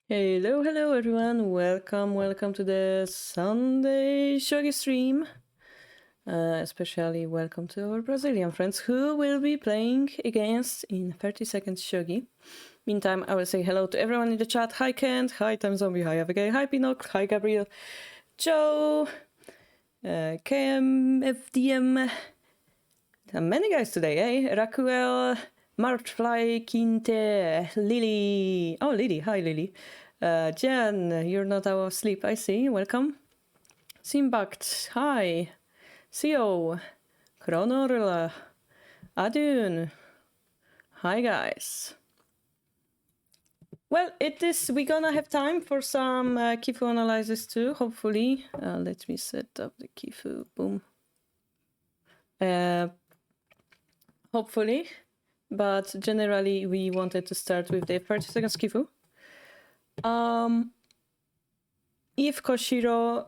Hello, hello everyone. Welcome to the Sunday Shogi stream. Especially welcome to our Brazilian friends who will be playing against in 30 seconds Shogi. Meantime, I will say hello to everyone in the chat. Hi Kent, hi Time Zombie, hi Abigail, hi Pinocchio, hi Gabriel, Joe, KM, FDM. Many guys today, eh? Raquel, Marchfly, Kinte, Lily. Oh, Lily, hi Lily. Jen, you're not out of sleep, I see. Welcome. Simbact, hi. Theo, Kronorla, Adun. Hi, guys. Well, we're gonna have time for some kifu analysis too, hopefully. Let me set up the kifu. Boom. Hopefully. But generally, we wanted to start with the 30 seconds kifu. If Koshiro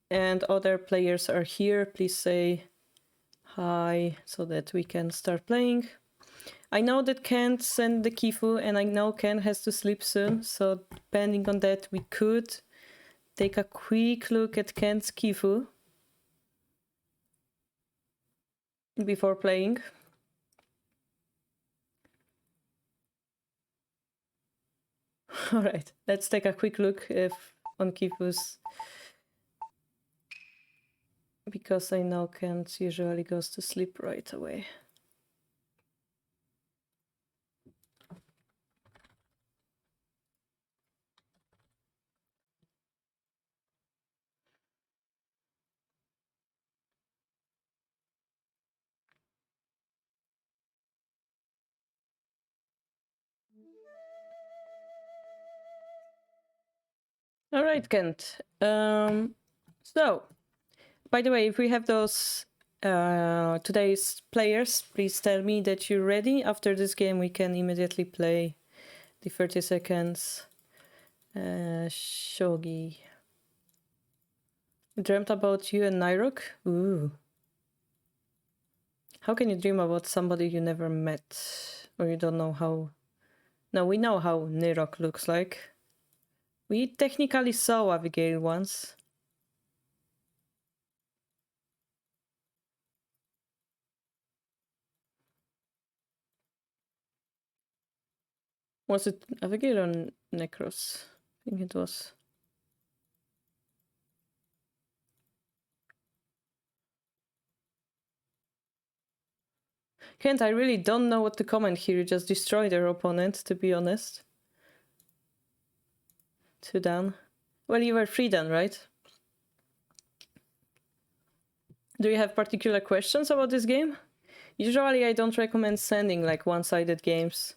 and other players are here, please say hi so that we can start playing. I know that Ken sent the kifu and I know Ken has to sleep soon, so depending on that we could take a quick look at Ken's kifu before playing. Alright, let's take a quick look on kifus, because I know Ken usually goes to sleep right away. All right, Kent. So, by the way, if we have those today's players, please tell me that you're ready. After this game, we can immediately play the 30 seconds Shogi. Dreamt about you and Nyrok? Ooh. How can you dream about somebody you never met? Or you don't know how... No, we know how Nyrok looks like. We technically saw Abigail once. Was it Abigail or Necros? I think it was. Kent, I really don't know what to comment here. You just destroyed their opponent, to be honest. 2 down. Well, you were 3 down, right? Do you have particular questions about this game? Usually I don't recommend sending like one-sided games.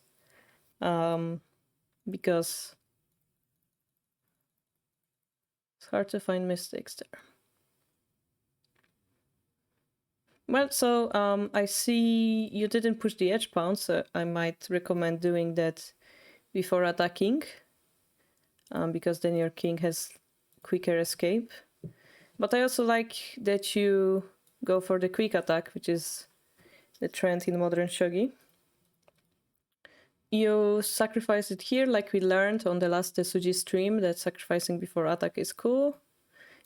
Because it's hard to find mistakes there. Well, so I see you didn't push the edge pound, so I might recommend doing that before attacking. Because then your king has quicker escape. But I also like that you go for the quick attack, which is the trend in modern shogi. You sacrifice it here, like we learned on the last Tesuji stream, that sacrificing before attack is cool.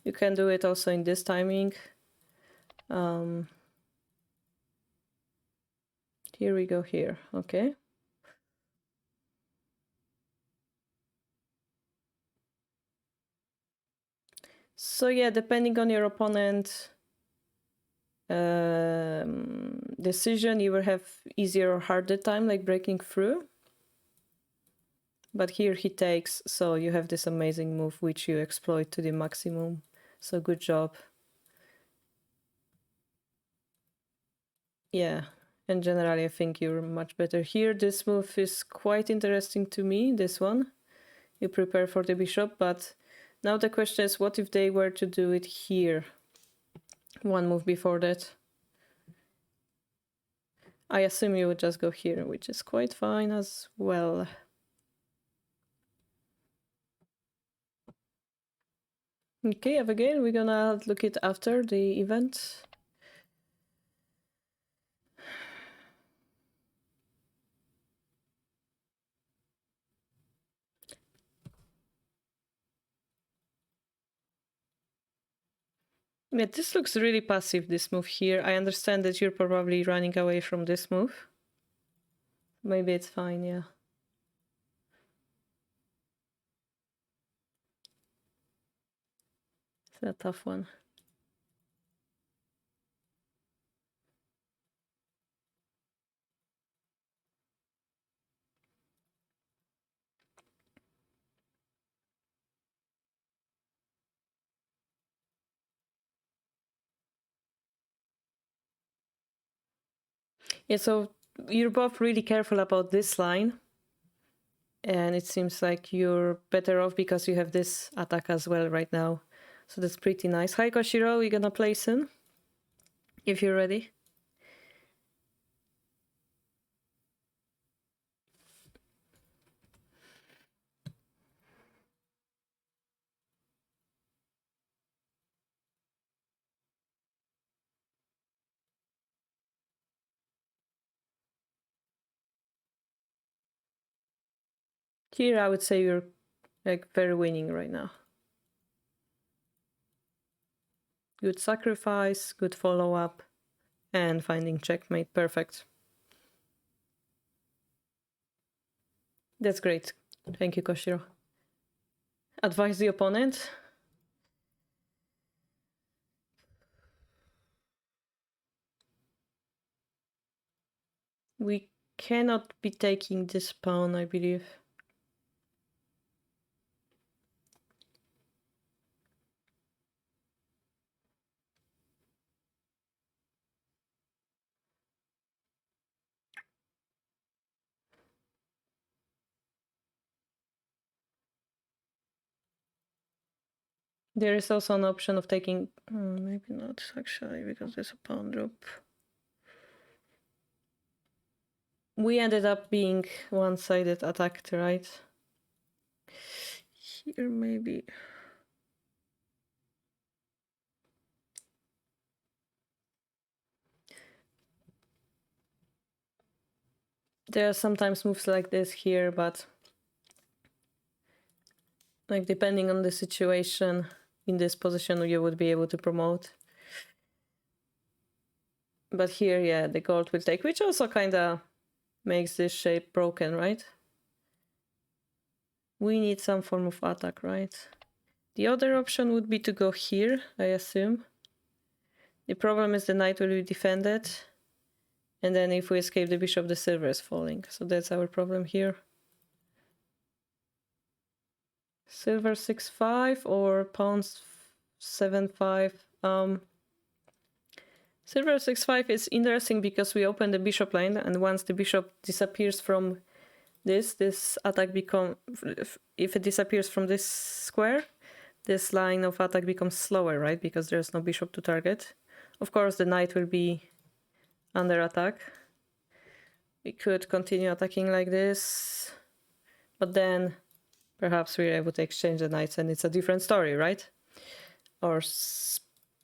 You can do it also in this timing. Here we go here, okay. So yeah, depending on your opponent decision, you will have easier or harder time like breaking through. But here he takes, so you have this amazing move which you exploit to the maximum. So good job. Yeah, and generally I think you're much better here. This move is quite interesting to me, this one. You prepare for the bishop, but now the question is, what if they were to do it here? One move before that. I assume you would just go here, which is quite fine as well. Okay, Abigail, we're gonna look it after the event. Yeah, this looks really passive, this move here. I understand that you're probably running away from this move. Maybe it's fine, yeah. It's a tough one. Yeah, so you're both really careful about this line. And it seems like you're better off because you have this attack as well right now. So that's pretty nice. Hi Koshiro, we're gonna play soon. If you're ready. Here I would say you're like very winning right now. Good sacrifice, good follow-up, and finding checkmate. Perfect. That's great. Thank you, Koshiro. Advise the opponent. We cannot be taking this pawn, I believe. There is also an option of taking... maybe not, actually, because there's a pawn drop. We ended up being one-sided attacked, right? Here, maybe... There are sometimes moves like this here, but... like, depending on the situation, in this position, you would be able to promote. But here, yeah, the gold will take, which also kind of makes this shape broken, right? We need some form of attack, right? The other option would be to go here, I assume. The problem is the knight will be defended. And then if we escape the bishop, the silver is falling. So that's our problem here. Silver 6-5 or pawns 7-5. Silver 6-5 is interesting because we open the bishop line, and once the bishop disappears from this attack become... if it disappears from this square, this line of attack becomes slower, right? Because there's no bishop to target. Of course, the knight will be under attack. We could continue attacking like this, but then perhaps we're able to exchange the knights and it's a different story, right? Or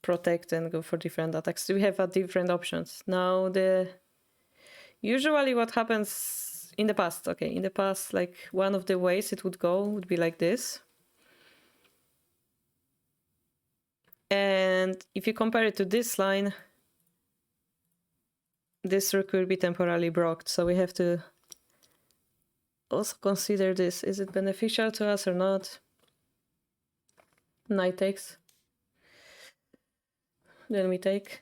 protect and go for different attacks. We have different options. Now, usually what happens in the past, okay, in the past, like one of the ways it would go would be like this. And if you compare it to this line, this rook will be temporarily blocked. So we have to also consider this. Is it beneficial to us or not? Knight takes. Then we take.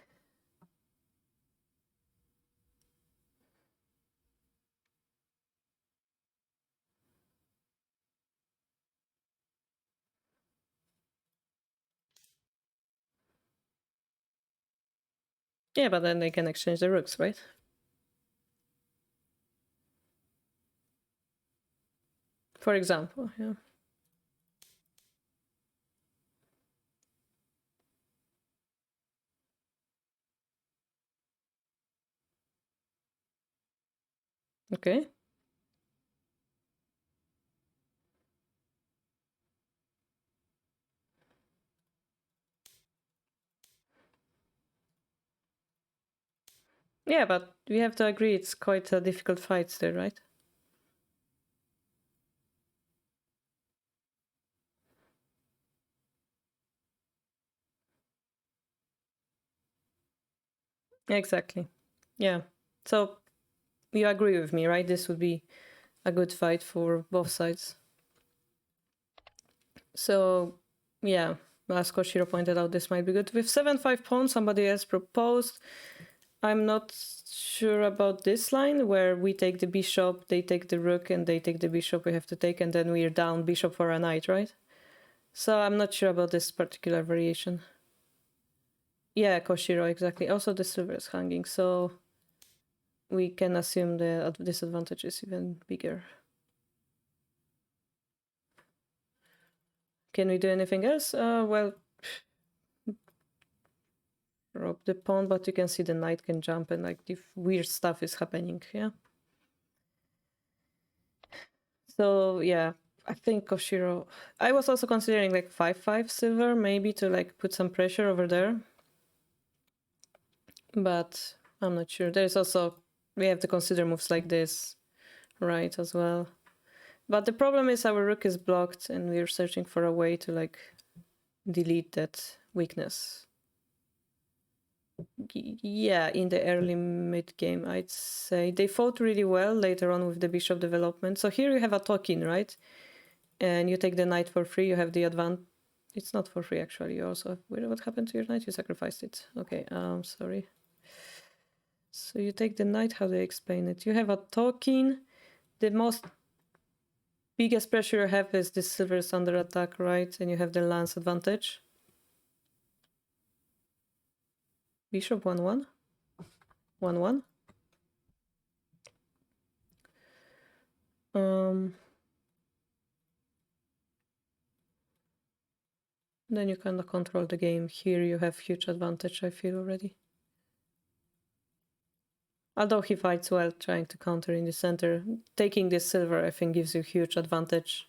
Yeah, but then they can exchange the rooks, right? For example, yeah. Okay. Yeah, but we have to agree it's quite a difficult fight still, right? Exactly. Yeah. So you agree with me, right? This would be a good fight for both sides. So yeah, as Koshiro pointed out, this might be good. With 7-5 pawn, somebody else proposed. I'm not sure about this line where we take the bishop, they take the rook, and they take the bishop we have to take, and then we're down bishop for a knight, right? So I'm not sure about this particular variation. Yeah, Koshiro, exactly. Also, the silver is hanging, so we can assume the disadvantage is even bigger. Can we do anything else? Well, drop the pawn, but you can see the knight can jump and like if weird stuff is happening, yeah? So yeah, I think Koshiro... I was also considering like 5-5 silver, maybe to like put some pressure over there. But I'm not sure. There's also... we have to consider moves like this, right, as well. But the problem is our rook is blocked and we're searching for a way to like delete that weakness. Yeah, in the early mid game, I'd say. They fought really well later on with the bishop development. So here you have a token, right? And you take the knight for free, you have the advantage. It's not for free, actually. You also have... wait, what happened to your knight? You sacrificed it. Okay, sorry. So you take the knight, how do I explain it? You have a token. The most biggest pressure you have is this silver is under attack, right? And you have the lance advantage. Bishop 1-1. 1-1. Then you kind of control the game. Here you have huge advantage, I feel already. Although he fights well, trying to counter in the center. Taking this silver, I think, gives you huge advantage.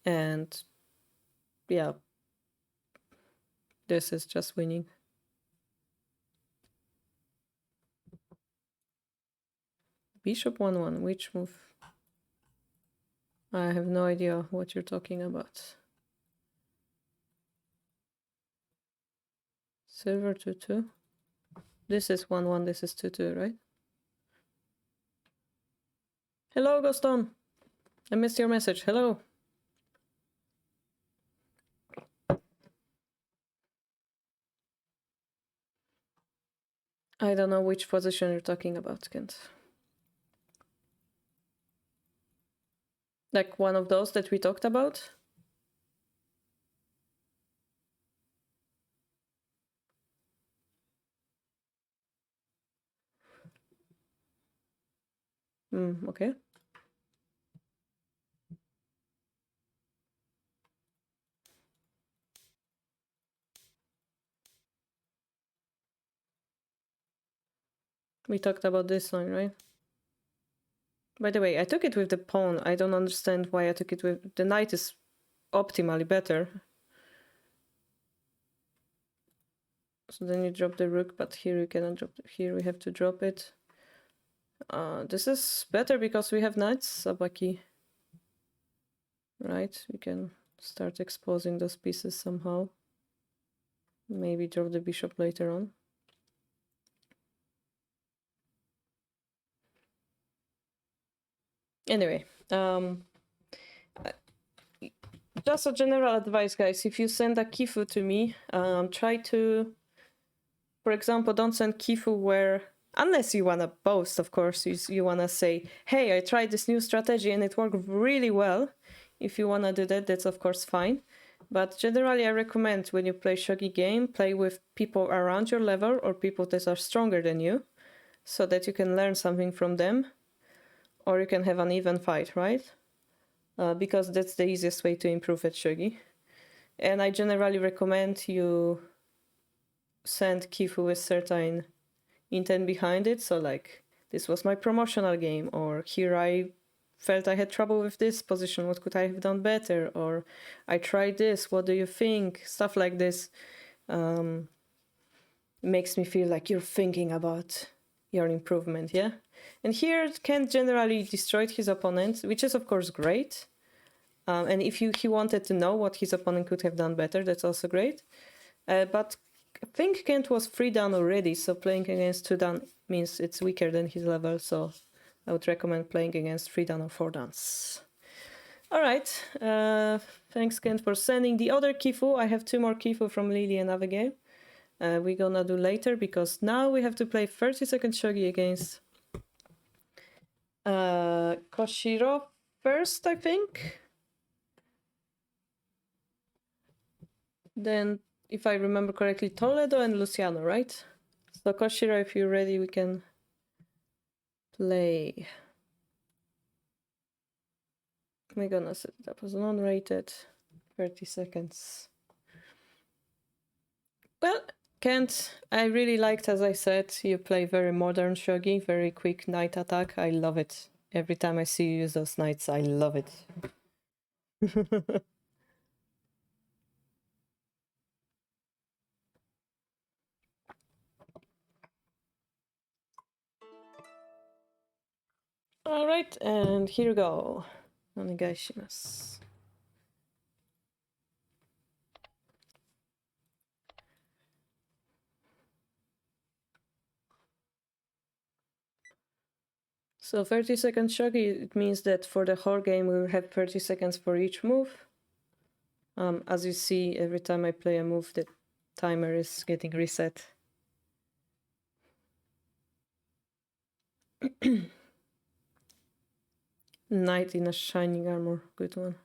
And yeah, this is just winning. Bishop 1-1, which move? I have no idea what you're talking about. Silver 2-2. This is 1-1, this is 2-2, right? Hello, Gaston. I missed your message. Hello. I don't know which position you're talking about, Kent. Like one of those that we talked about? Okay. We talked about this one, right? By the way, I took it with the pawn. I don't understand why I took it with... the knight is optimally better. So then you drop the rook, but here you cannot drop... here we have to drop it. This is better because we have knights, Sabaki. Right? We can start exposing those pieces somehow. Maybe drop the bishop later on. Anyway, just a general advice, guys. If you send a kifu to me, try to, for example, don't send kifu where, unless you want to boast, of course, you want to say, hey, I tried this new strategy and it worked really well. If you want to do that, that's of course fine. But generally, I recommend when you play shogi game, play with people around your level or people that are stronger than you, so that you can learn something from them, or you can have an even fight, right? Because that's the easiest way to improve at shogi. And I generally recommend you send kifu with certain intent behind it. So like, this was my promotional game, or here I felt I had trouble with this position, what could I have done better, or I tried this, what do you think? Stuff like this makes me feel like you're thinking about your improvement, yeah? And here Kent generally destroyed his opponent, which is of course great. And if he wanted to know what his opponent could have done better, that's also great. But think Kent was 3 down already, so playing against 2 down means it's weaker than his level, so I would recommend playing against 3 down or 4 downs. Alright, thanks Kent for sending the other kifu. I have 2 more kifu from Lily and Abigail. We're gonna do later, because now we have to play 30-second shogi against Koshiro first, I think. Then, if I remember correctly, Toledo and Luciano, right? So Koshiro, if you're ready, we can play. We're gonna set it up as non-rated, 30 seconds. Well, Kent, I really liked, as I said, you play very modern shogi, very quick knight attack. I love it. Every time I see you use those knights, I love it. Alright, and here we go. Onegaishimasu. So 30-second shogi, it means that for the whole game we will have 30 seconds for each move. As you see, every time I play a move, the timer is getting reset. Knight in a shining armor, good one.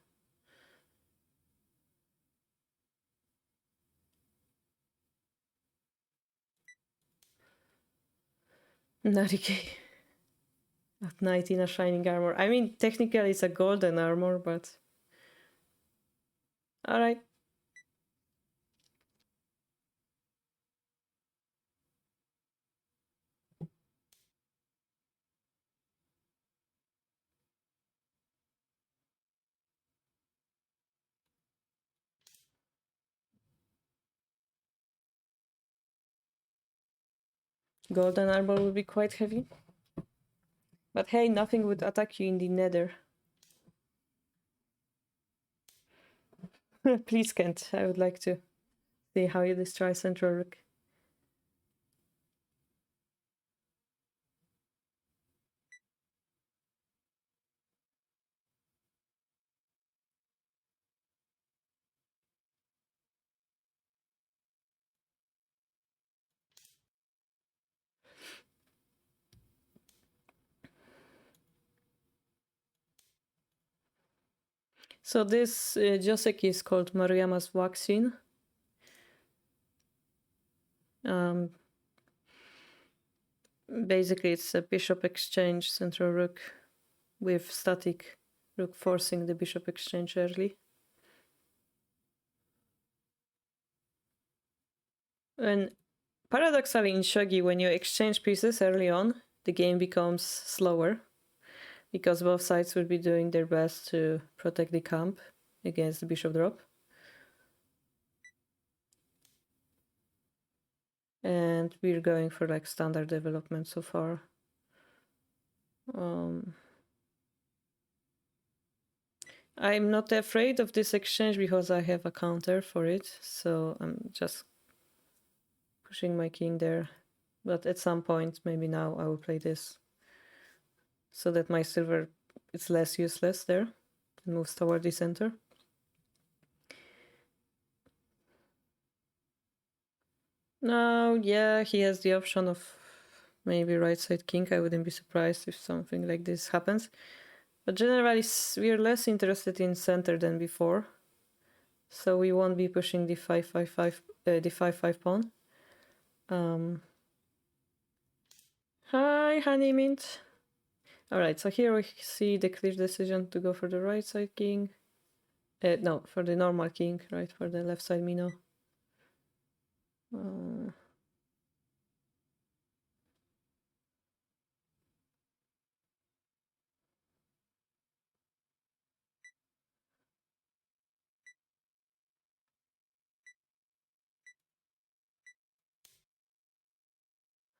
Narike. At knight in a shining armor. I mean, technically it's a golden armor, but... Alright. Golden armor would be quite heavy. But hey, nothing would attack you in the nether. Please, Kent, I would like to see how you destroy Central Rook. So this Joseki is called Maruyama's vaccine. Basically, it's a bishop exchange Central Rook with static Rook forcing the bishop exchange early. And paradoxically in Shogi, when you exchange pieces early on, the game becomes slower, because both sides will be doing their best to protect the camp against the bishop drop. And we're going for like standard development so far. I'm not afraid of this exchange because I have a counter for it, so I'm just pushing my king there. But at some point, maybe now, I will play this so that my silver is less useless there and moves toward the center. Now, yeah, he has the option of maybe right side king. I wouldn't be surprised if something like this happens. But generally, we are less interested in center than before, so we won't be pushing the 5-5 the 5-5 pawn. Hi, honey mint. All right, so here we see the clear decision to go for the right side king. No, for the normal king, right? For the left side Mino.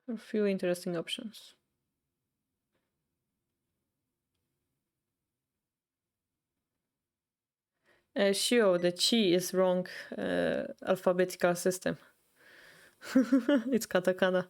A few interesting options. Shio, the chi is wrong alphabetical system. It's katakana.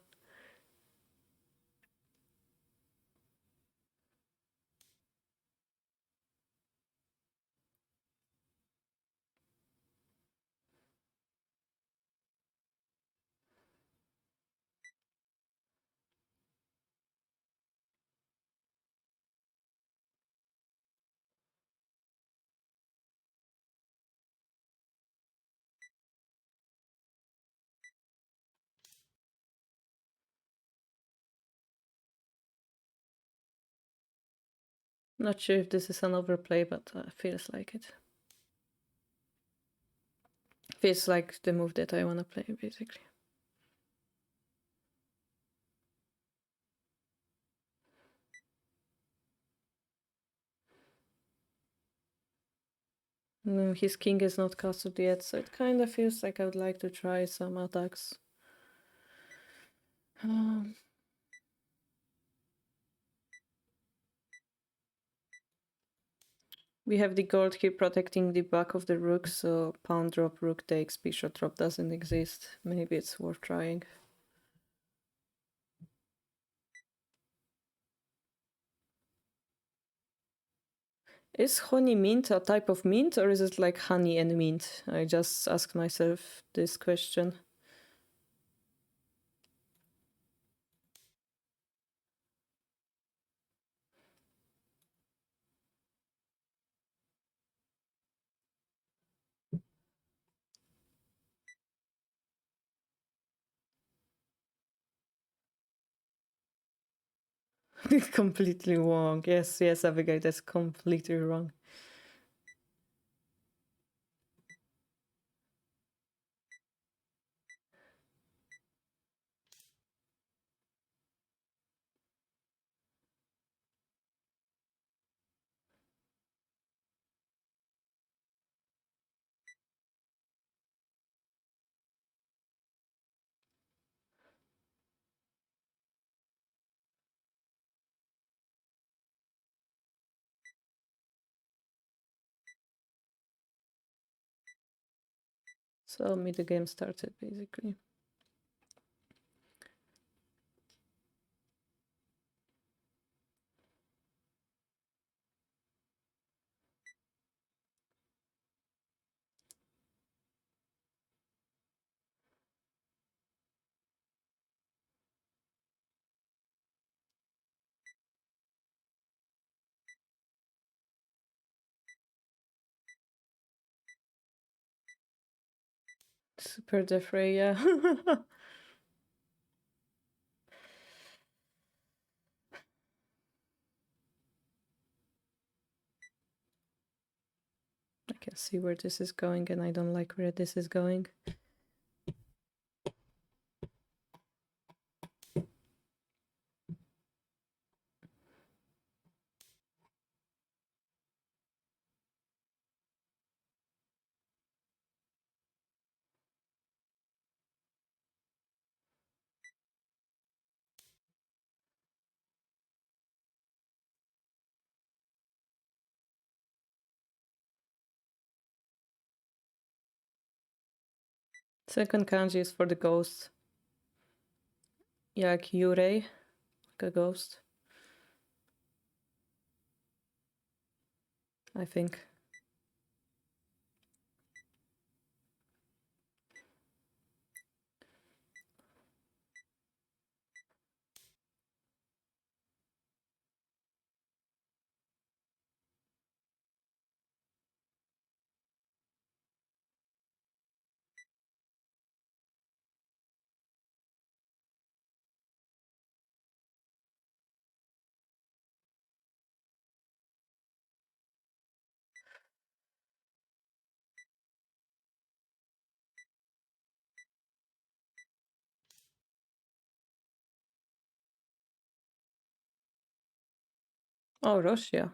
Not sure if this is an overplay, but feels like it. Feels like the move that I want to play, basically. His king is not castled yet, so it kind of feels like I would like to try some attacks. We have the gold here protecting the back of the rook, so pawn drop, rook takes, bishop drop doesn't exist. Maybe it's worth trying. Is honey mint a type of mint, or is it like honey and mint? I just asked myself this question. Completely wrong. Yes, Abigail, that's completely wrong. So the game started, basically. Super defray, yeah. I can see where this is going, and I don't like where this is going. Second kanji is for the ghost. Jak Yurei, like a ghost. I think. Oh, Russia.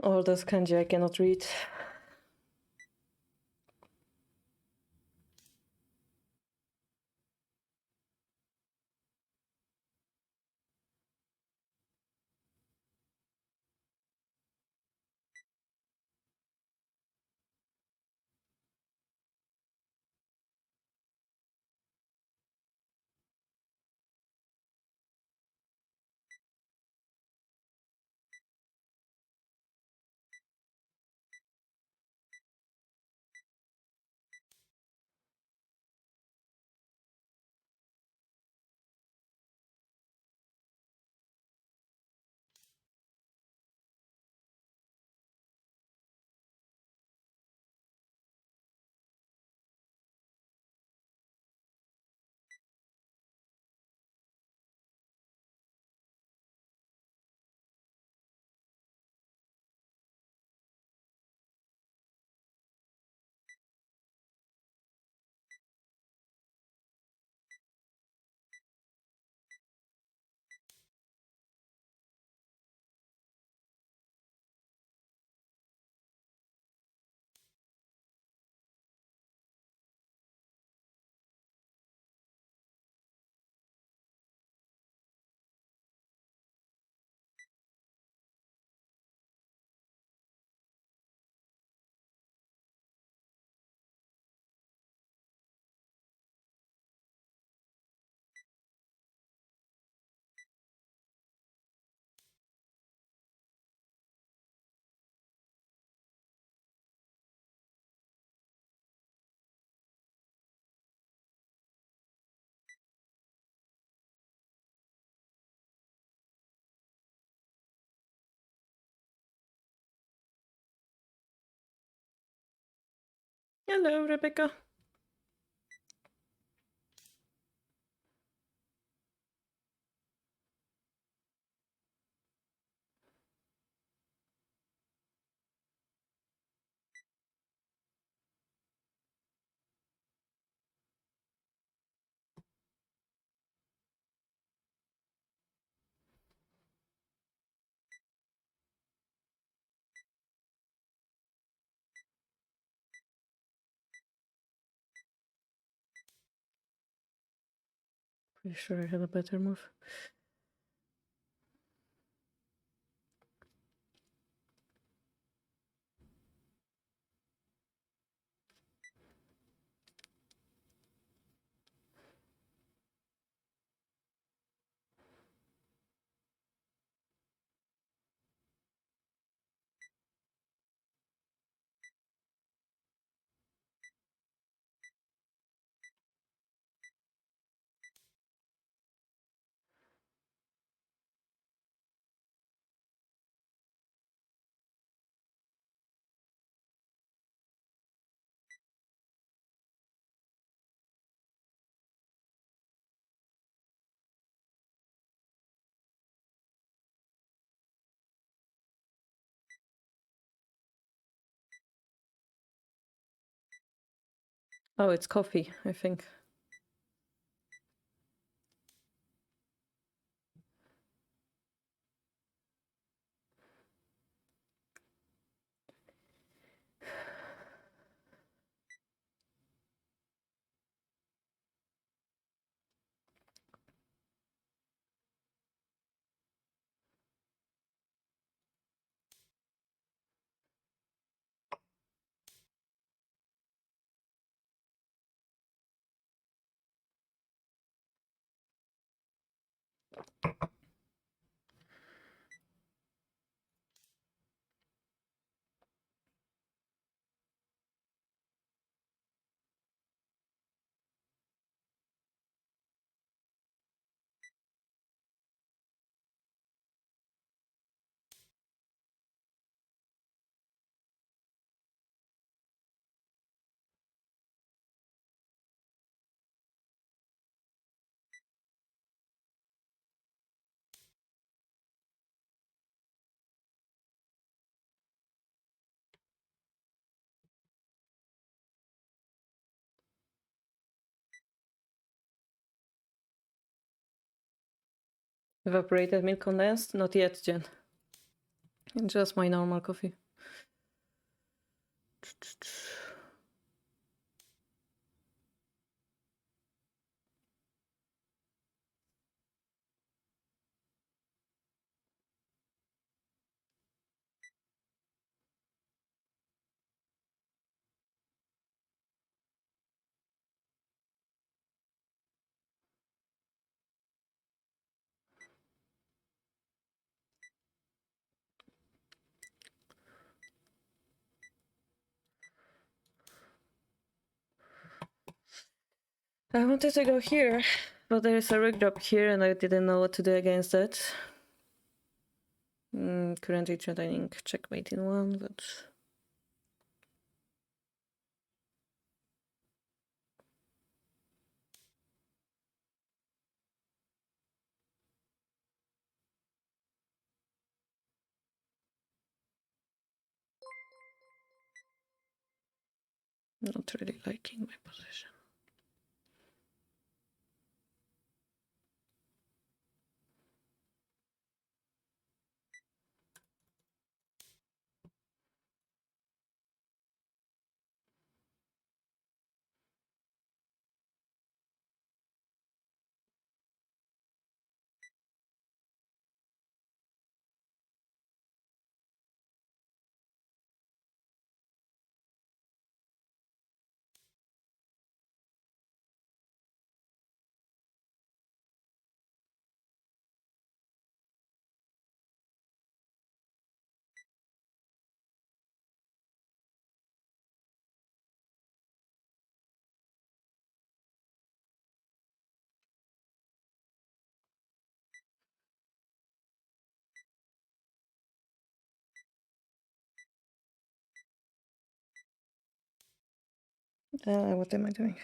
All this kanji I cannot read. Hello, Rebecca. Pretty sure I had a better move. Oh, it's coffee, I think. Evaporated milk condensed? Not yet, Jen. Just my normal coffee. I wanted to go here, but there's a rook drop here and I didn't know what to do against it. Currently threatening checkmate in one, but... not really liking my position. What am I doing?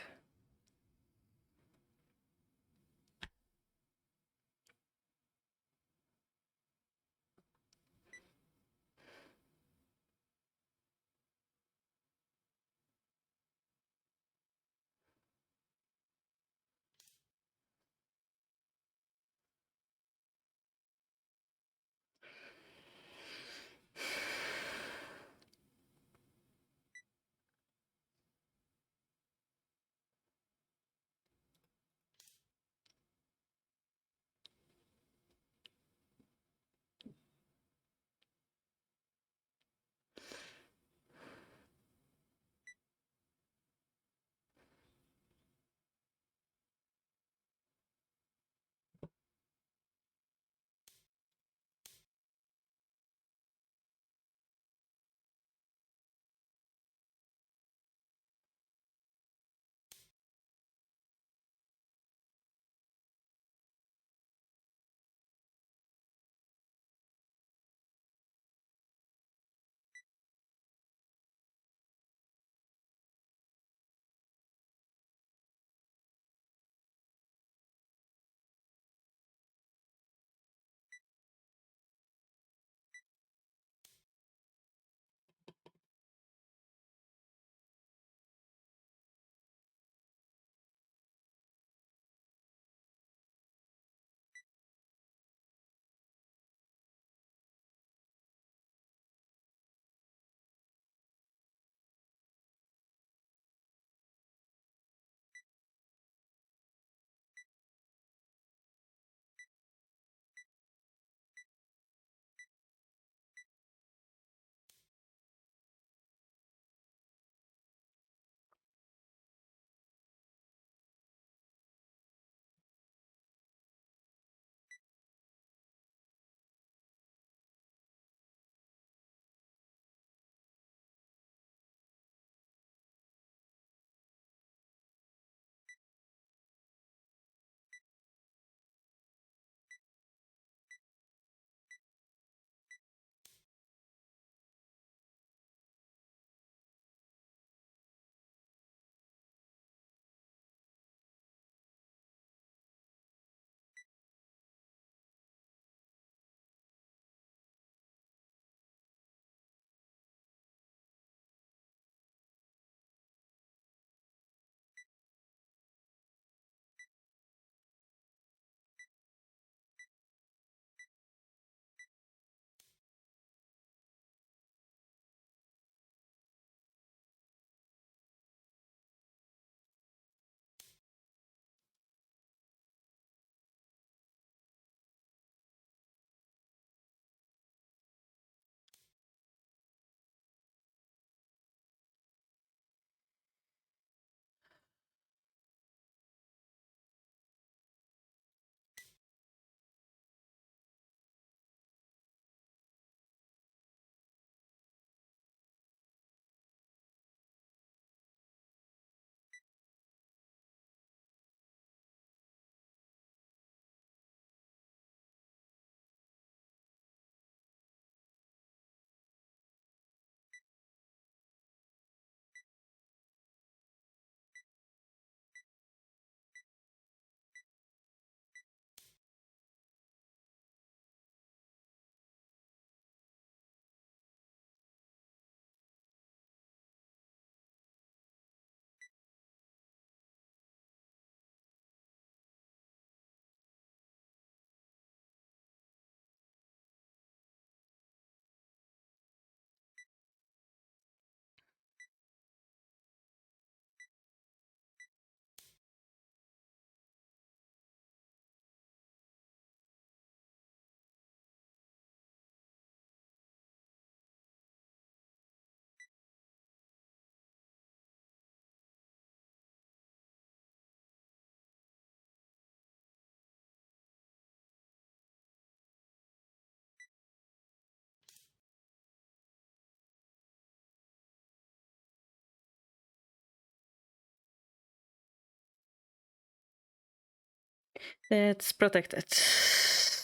It's protected,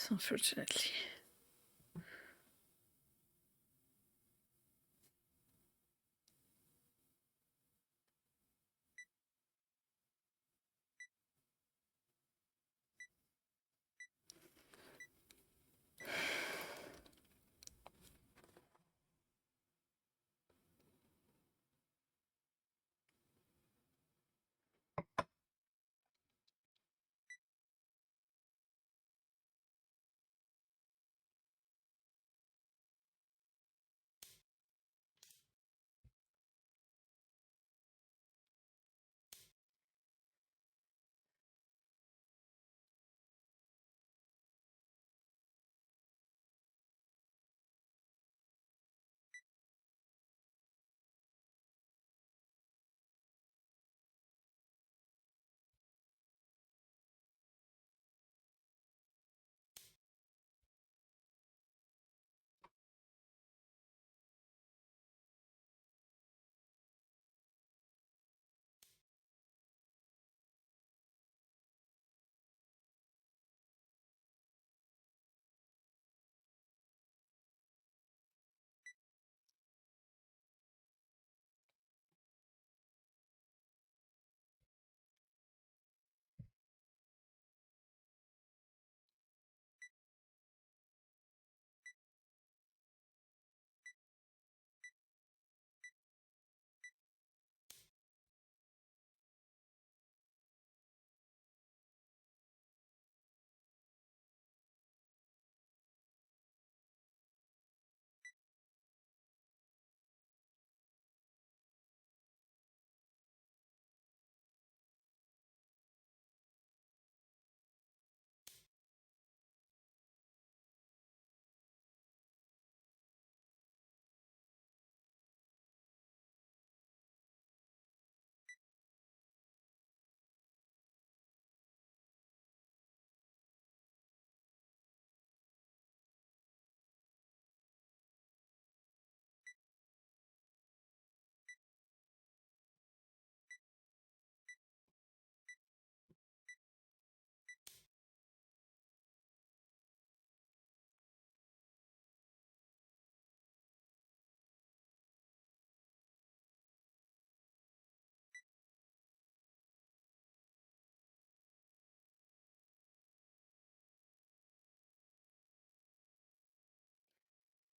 unfortunately.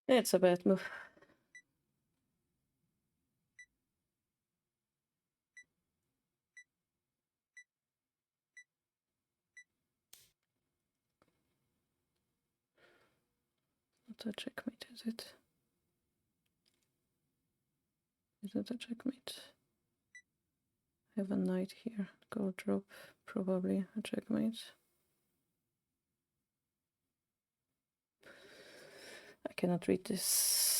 It's a bad move. Not a checkmate, is it? Is it a checkmate? I have a knight here. Go drop. Probably a checkmate. I cannot read this.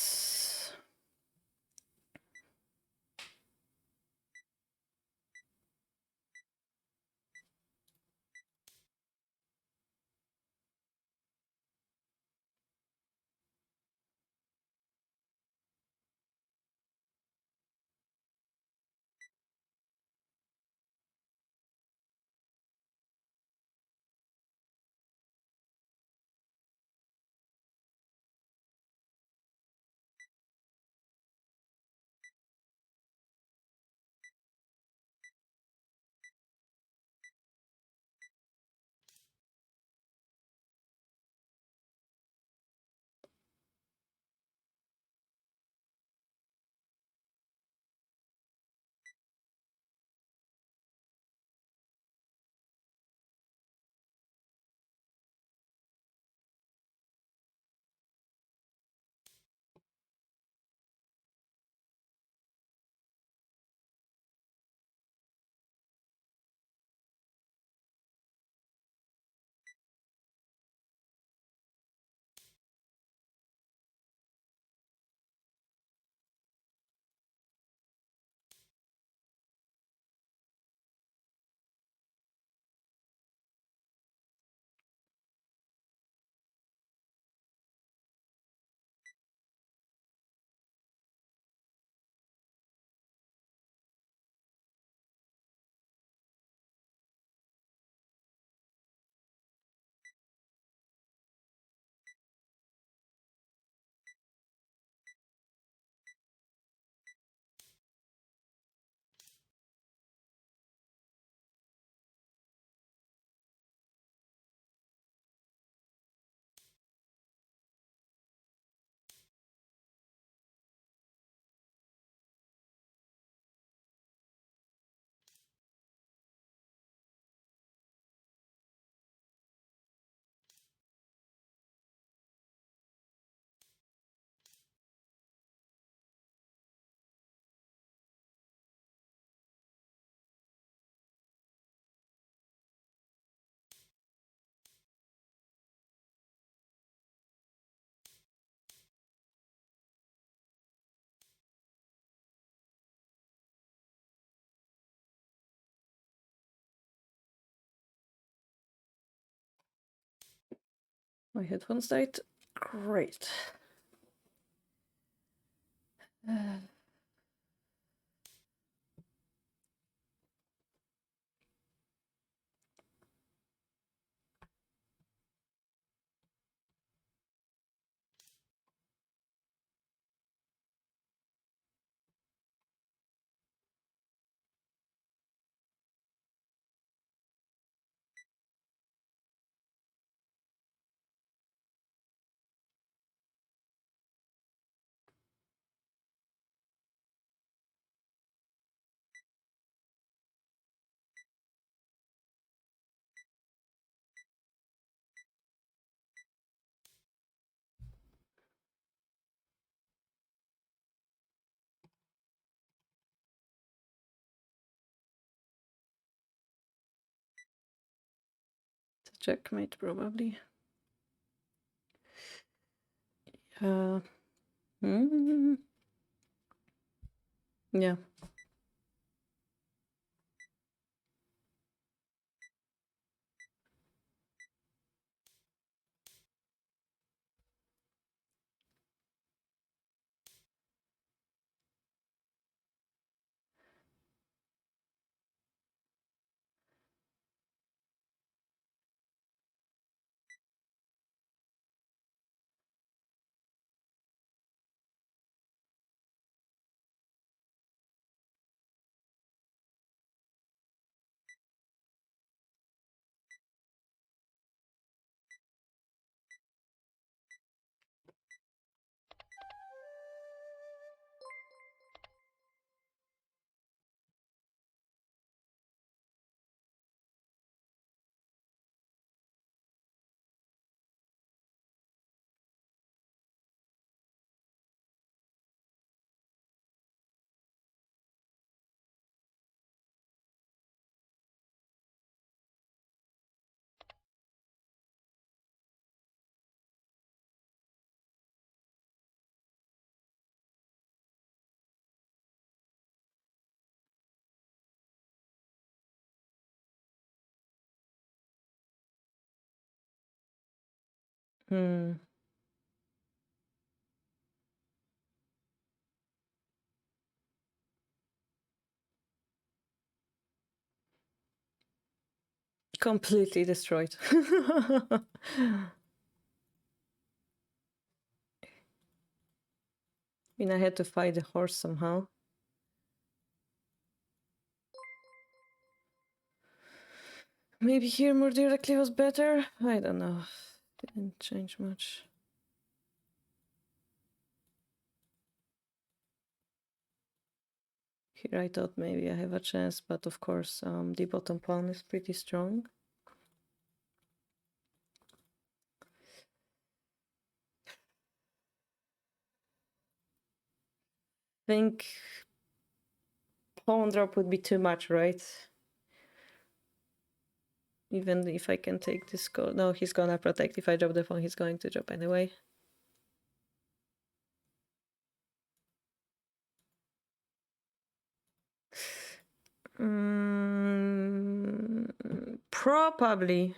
My headphones died. Great. Checkmate, probably. Yeah. Hmm. Completely destroyed. I mean, I had to fight the horse somehow. Maybe here more directly was better? I don't know. Didn't change much. Here I thought maybe I have a chance, but of course the bottom pawn is pretty strong. I think pawn drop would be too much, right? Even if I can take this call. No, he's gonna protect. If I drop the pawn, he's going to drop anyway. Probably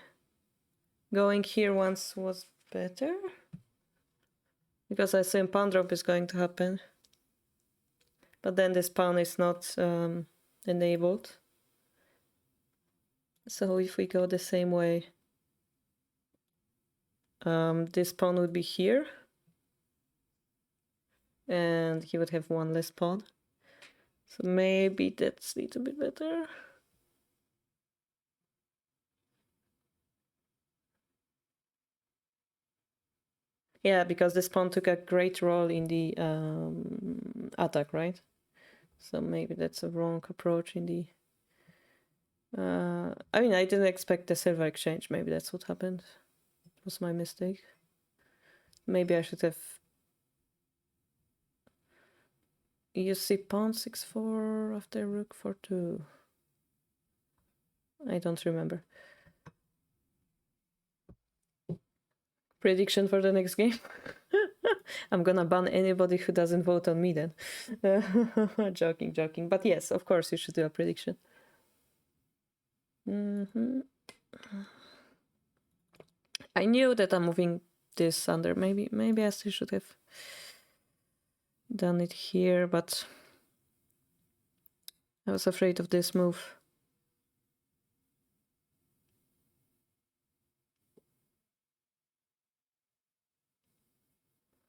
going here once was better. Because I assume pawn drop is going to happen. But then this pawn is not enabled. So if we go the same way, this pawn would be here. And he would have one less pawn. So maybe that's a little bit better. Yeah, because this pawn took a great role in the attack, right? So maybe that's a wrong approach in the... I mean, I didn't expect the silver exchange. Maybe that's what happened. It was my mistake. Maybe I should have... You see pawn 6-4 after rook 4-2. I don't remember. Prediction for the next game? I'm gonna ban anybody who doesn't vote on me then. Joking. But yes, of course you should do a prediction. I knew that I'm moving this under. Maybe I still should have done it here, but I was afraid of this move.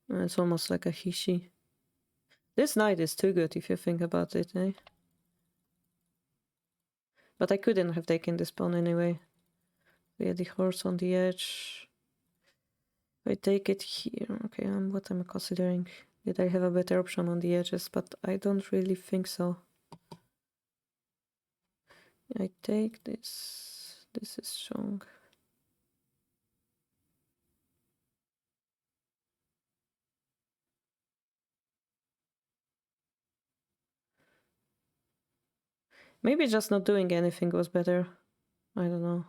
It's almost like a hishi. This knight is too good if you think about it, eh? But I couldn't have taken this pawn anyway. We had the horse on the edge. If I take it here, okay, what am I considering? Did I have a better option on the edges? But I don't really think so. I take this. This is strong. Maybe just not doing anything was better. I don't know.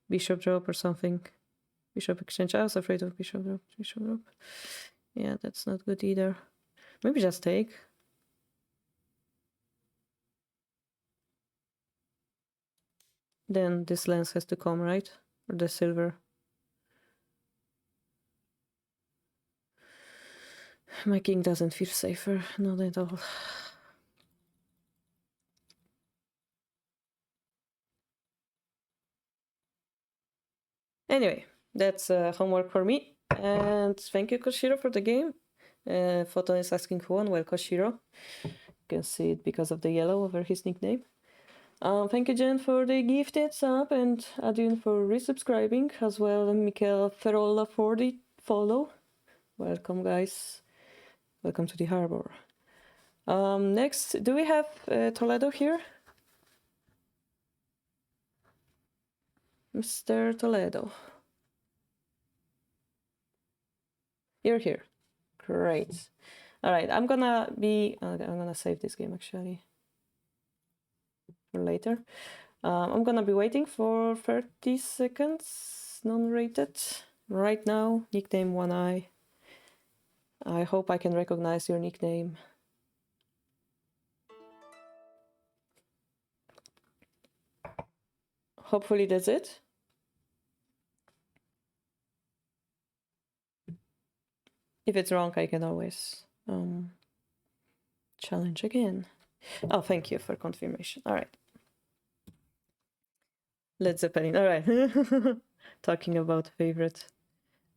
Bishop drop or something. Bishop exchange. I was afraid of bishop drop. Bishop drop. Yeah, that's not good either. Maybe just take. Then this lens has to come, right? Or the silver. My king doesn't feel safer. Not at all. Anyway, that's homework for me. And thank you, Koshiro, for the game. Photon is asking who won. Well, Koshiro. You can see it because of the yellow over his nickname. Thank you, Jen, for the gifted sub, and Adrian for resubscribing, as well, and Michael Ferola for the follow. Welcome, guys. Welcome to the harbor. Next, do we have Toledo here? Mr. Toledo. You're here. Great. All right, I'm gonna save this game actually for later. I'm gonna be waiting for 30 seconds, non-rated. Right now, nickname One Eye. I hope I can recognize your nickname. Hopefully that's it. If it's wrong, I can always challenge again. Oh, thank you for confirmation. All right. Led Zeppelin. All right. Talking about favorite.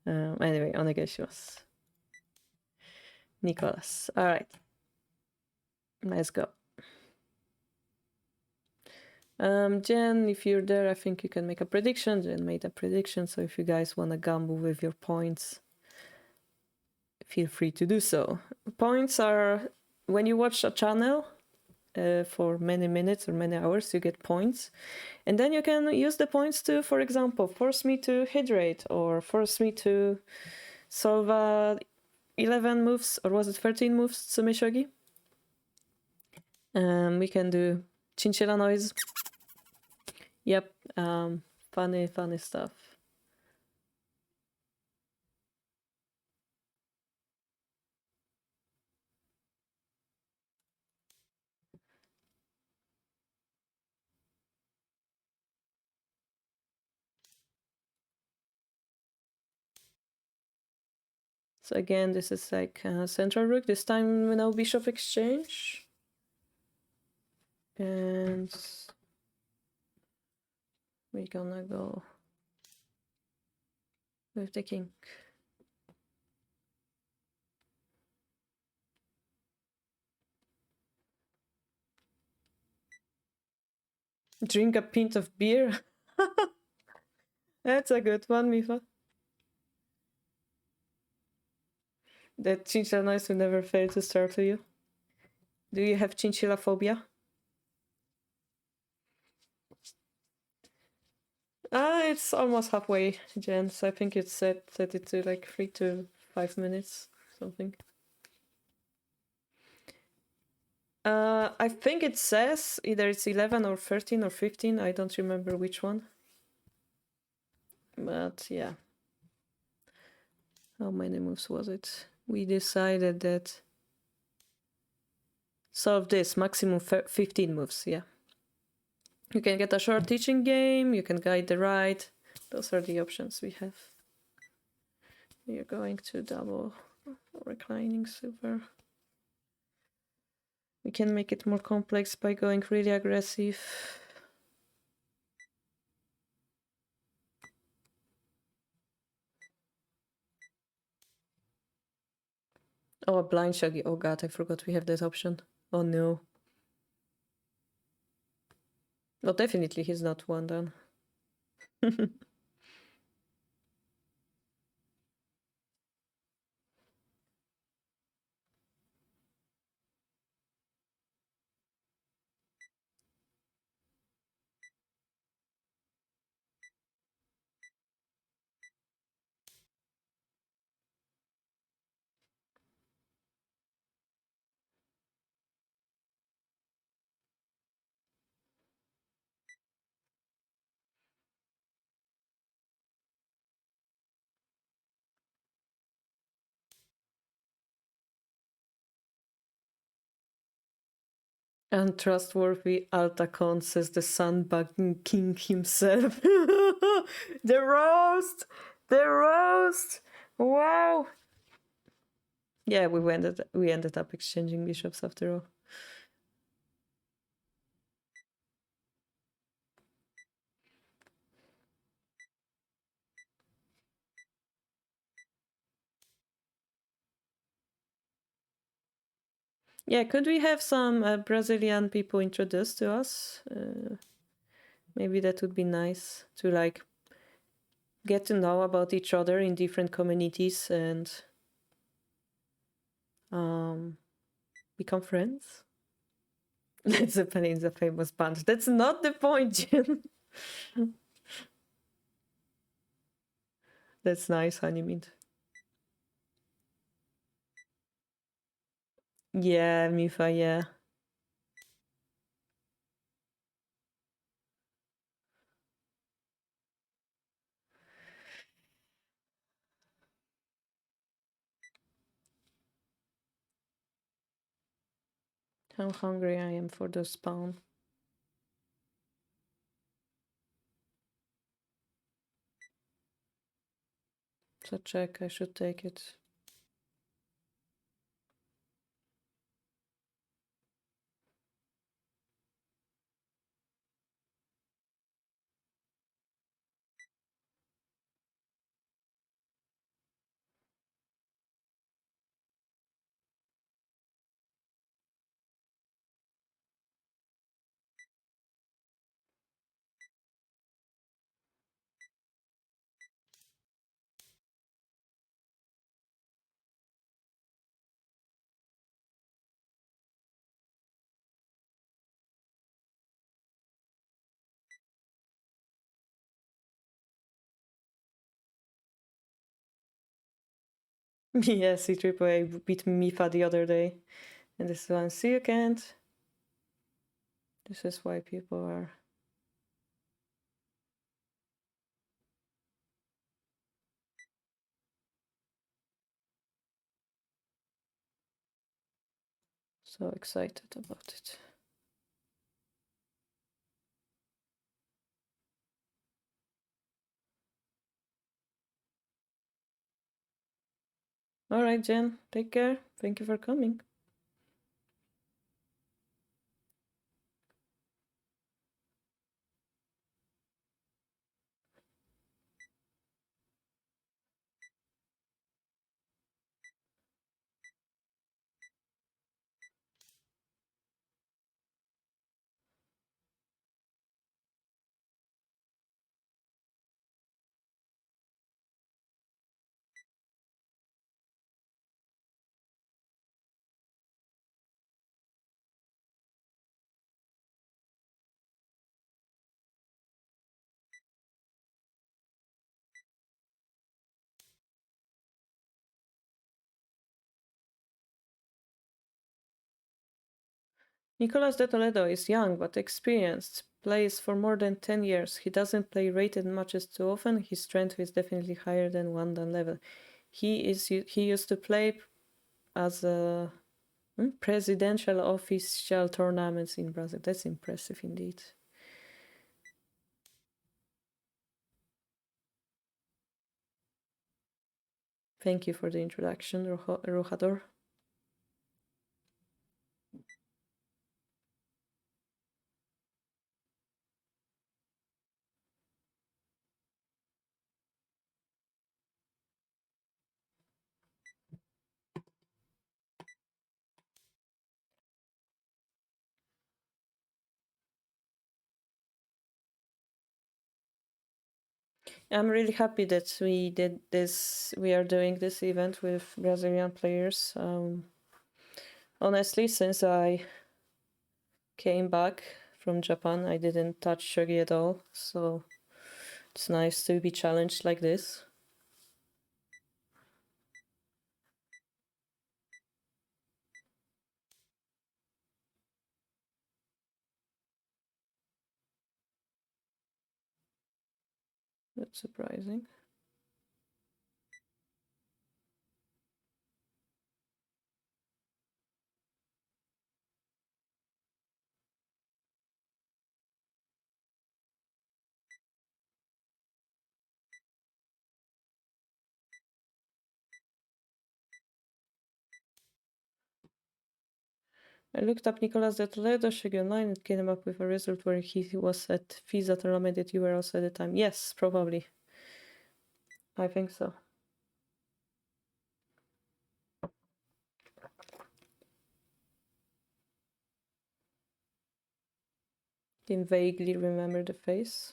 Anyway, onegaishimasu. Nicholas. All right. Let's go. Jen, if you're there, I think you can make a prediction. Jen made a prediction, so if you guys want to gamble with your points, feel free to do so. Points are when you watch a channel for many minutes or many hours, you get points. And then you can use the points to, for example, force me to hydrate or force me to solve 11 moves, or was it 13 moves, Tsume Shogi? We can do chinchilla noise. Yep, funny stuff. So again, this is like central rook. This time, no bishop exchange. And we're gonna go with the king. Drink a pint of beer. That's a good one, Mifa. That chinchilla noise will never fail to startle you. Do you have chinchilla phobia? It's almost halfway, Jen. So I think it's set it to like 3 to 5 minutes, something. I think it says either it's 11 or 13 or 15. I don't remember which one. But yeah. How many moves was it? We decided that solve this maximum 15 moves, yeah. You can get a short teaching game, you can guide the ride. Those are the options we have. We are going to double reclining silver. We can make it more complex by going really aggressive. Oh, a blind Shogi. Oh god, I forgot we have that option. Oh no. Well, definitely he's not one then. Untrustworthy Altacon, says the sandbagging king himself. The roast! The roast! Wow! Yeah, we ended up exchanging bishops after all. Yeah, could we have some Brazilian people introduced to us? Maybe that would be nice to like get to know about each other in different communities and become friends. Led Zeppelin is a famous band. That's not the point, Jen. That's nice, Honeymint. Yeah, Mifa, yeah. How hungry I am for the spawn. So check, I should take it. Yeah, C-AAA beat Mifa the other day. And this one, see you can't. This is why people are... so excited about it. All right, Jen, take care. Thank you for coming. Nicolas de Toledo is young but experienced, plays for more than 10 years. He doesn't play rated matches too often. His strength is definitely higher than one dan level. He used to play as a presidential official tournaments in Brazil. That's impressive indeed. Thank you for the introduction, Rojador. I'm really happy that we did this. We are doing this event with Brazilian players. Honestly, since I came back from Japan, I didn't touch shogi at all, so it's nice to be challenged like this. That's surprising. I looked up Nicolas de Toledo, Shogi Online, and came up with a result where he was at Visa tournament that you were also at the time. Yes, probably. I think so. Can vaguely remember the face.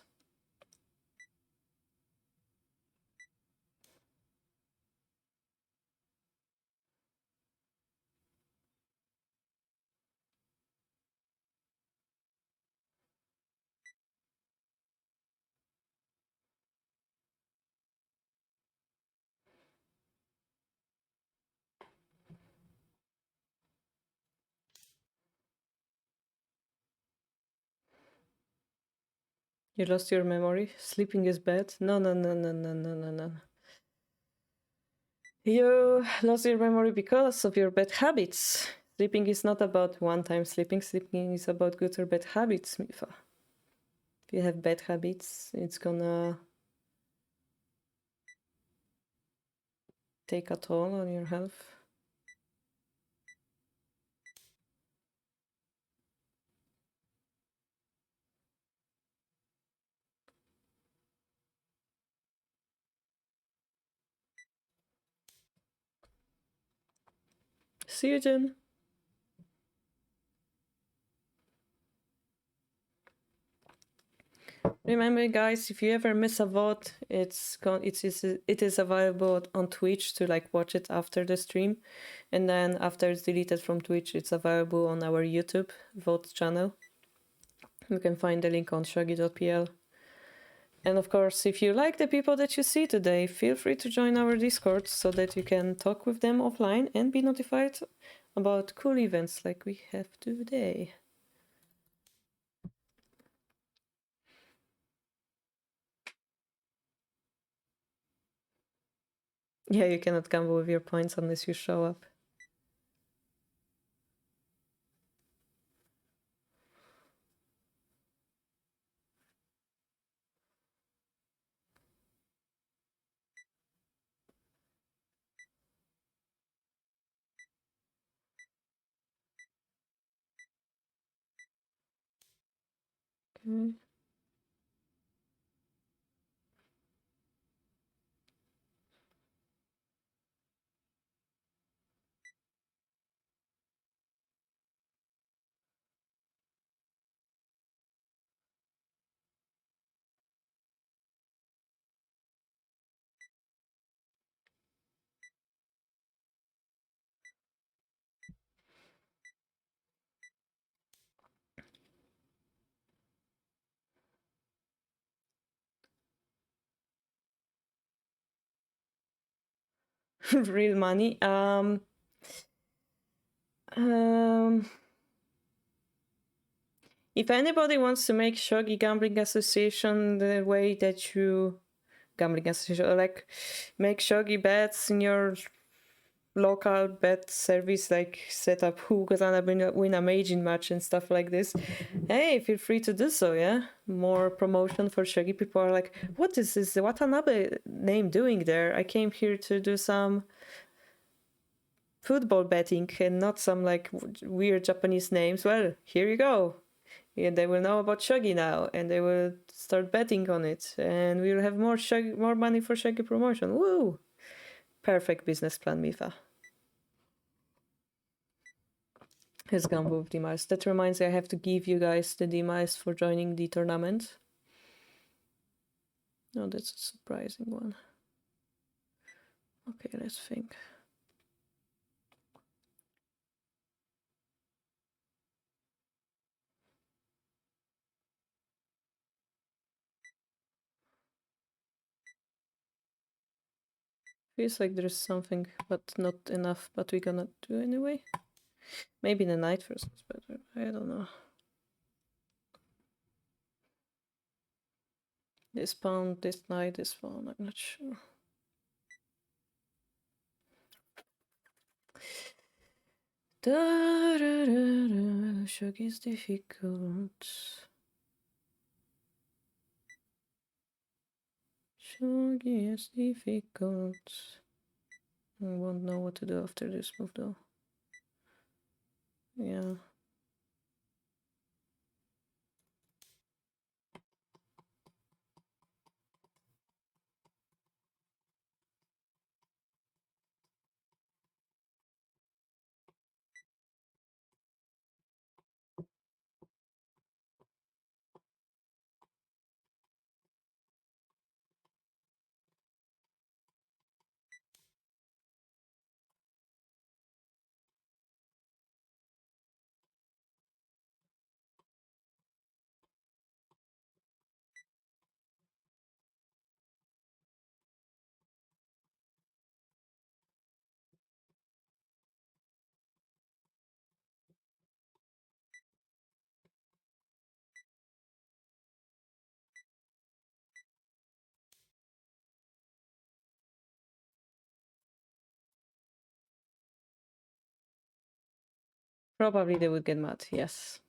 You lost your memory? Sleeping is bad? No. You lost your memory because of your bad habits. Sleeping is not about one-time sleeping. Sleeping is about good or bad habits, Mifa. If you have bad habits, it's gonna take a toll on your health. See you, Jen. Remember, guys, if you ever miss a VOD, it is available on Twitch to like watch it after the stream, and then after it's deleted from Twitch, it's available on our YouTube VOD channel. You can find the link on shogi.pl. And of course, if you like the people that you see today, feel free to join our Discord so that you can talk with them offline and be notified about cool events like we have today. Yeah, you cannot gamble with your points unless you show up. Okay. Real money. If anybody wants to make Shogi Gambling Association the way that you gambling association, like make shogi bets in your local bet service like set up who gonna win a Meijin match and stuff like this, hey, feel free to do so. Yeah, more promotion for Shogi. People are like, what is this Watanabe name doing there? I came here to do some football betting and not some like weird Japanese names. Well, here you go. Yeah, they will know about Shogi now, and they will start betting on it, and we will have more money for Shogi promotion. Woo! Perfect business plan, Mifa. Has gone with demise. That reminds me, I have to give you guys the demise for joining the tournament. No, that's a surprising one. Okay, let's think. Feels like there's something, but not enough, but we're gonna do anyway. Maybe the night first is better. I don't know. This pound, this night, this phone, I'm not sure. Da, da, da, da. Shogi is difficult. Shogi is difficult. I won't know what to do after this move though. Yeah. Probably they would get mad, yes.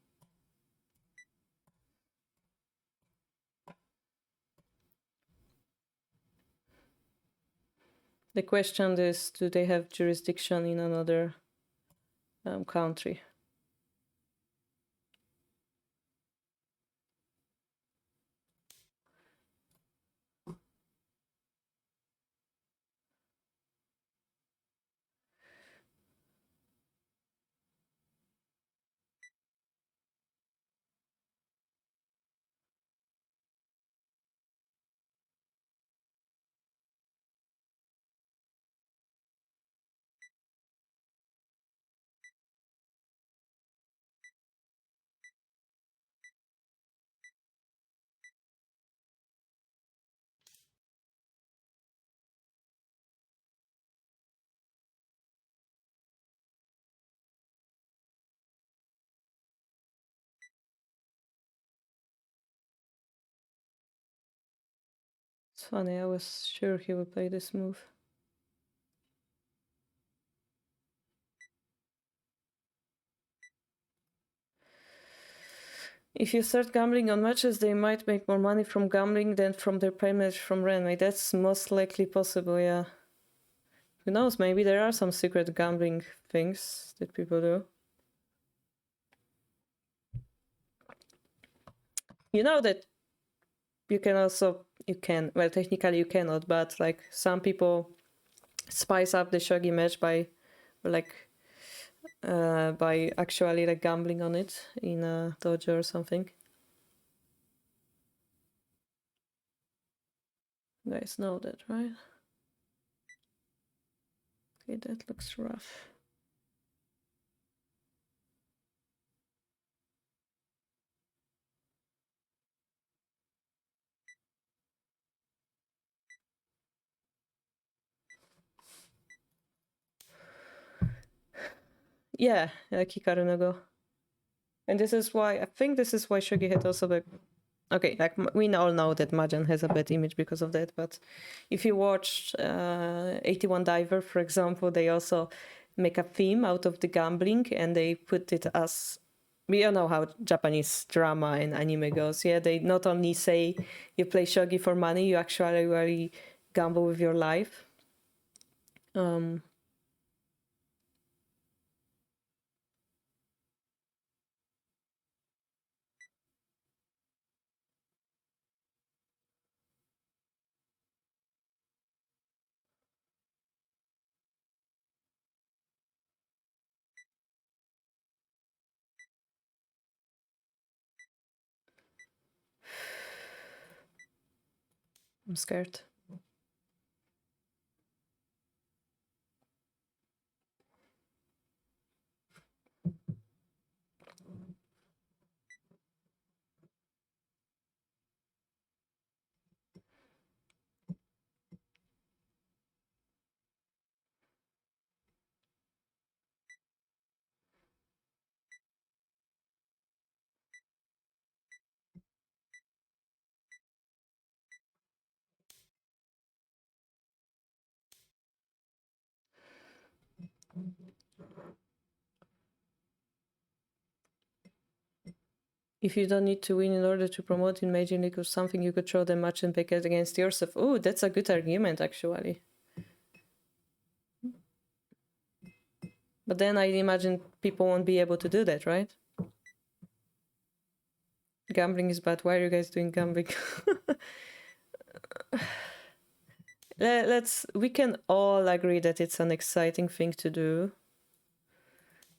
The question is, do they have jurisdiction in another country? It's funny, I was sure he would play this move. If you start gambling on matches, they might make more money from gambling than from their payment from Renway. That's most likely possible, yeah. Who knows, maybe there are some secret gambling things that people do. You know that you can also, well, technically you cannot, but like some people spice up the shogi match by actually like gambling on it in a dojo or something. You guys know that, right? Okay, that looks rough. Yeah, Hikaru no Go. And this is why, I think this is why Shogi had also like okay, like we all know that Mahjong has a bad image because of that, but if you watch 81 Diver, for example, they also make a theme out of the gambling, and they put it as, we all know how Japanese drama and anime goes. Yeah, they not only say you play shogi for money, you actually really gamble with your life. I'm scared. If you don't need to win in order to promote in Major League or something, you could throw the match and pick it against yourself. Oh, that's a good argument, actually. But then I imagine people won't be able to do that, right? Gambling is bad. Why are you guys doing gambling? We can all agree that it's an exciting thing to do.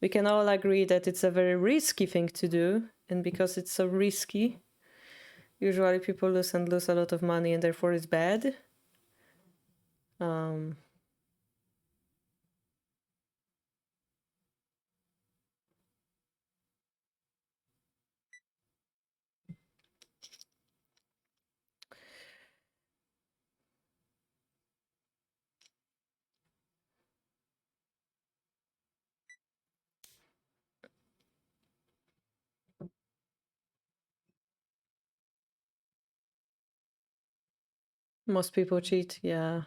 We can all agree that it's a very risky thing to do. And because it's so risky, usually people lose a lot of money, and therefore it's bad. Most people cheat, yeah.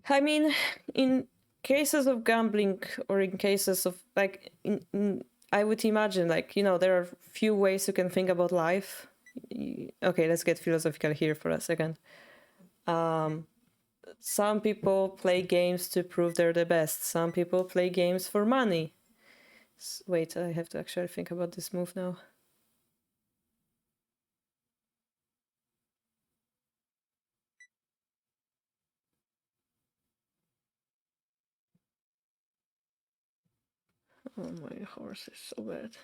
I mean, in cases of gambling, or in cases of like, I would imagine, like, there are few ways you can think about life. Okay, let's get philosophical here for a second. Some people play games to prove they're the best. Some people play games for money. Wait, I have to actually think about this move now. Oh, my horse is so bad.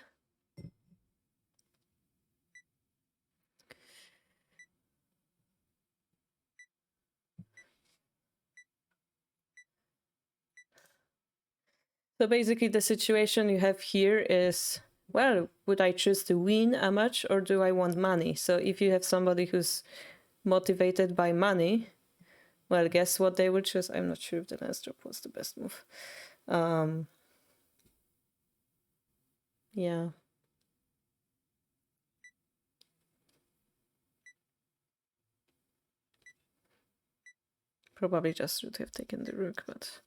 So basically the situation you have here is, well, would I choose to win a match, or do I want money? So if you have somebody who's motivated by money, well, guess what they will choose? I'm not sure if the last drop was the best move. Yeah. Probably just should have taken the rook, but...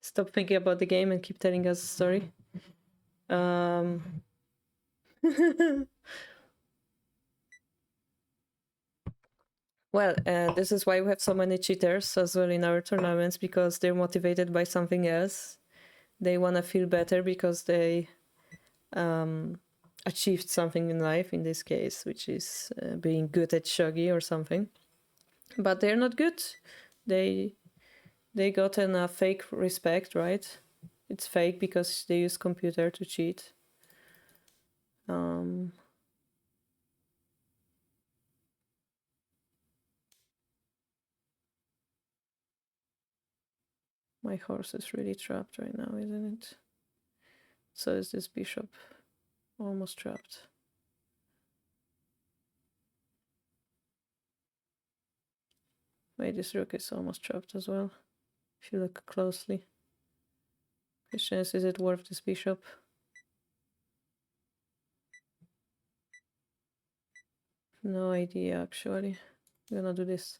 Stop thinking about the game and keep telling us a story. Well, this is why we have so many cheaters as well in our tournaments, because they're motivated by something else. They want to feel better because they achieved something in life, in this case, which is being good at shogi or something. But they're not good. They gotten a fake respect, right? It's fake because they use computer to cheat. My horse is really trapped right now, isn't it? So is this bishop. Almost trapped. Wait, this rook is almost trapped as well. If you look closely. Question is it worth this bishop? No idea, actually. I'm gonna do this.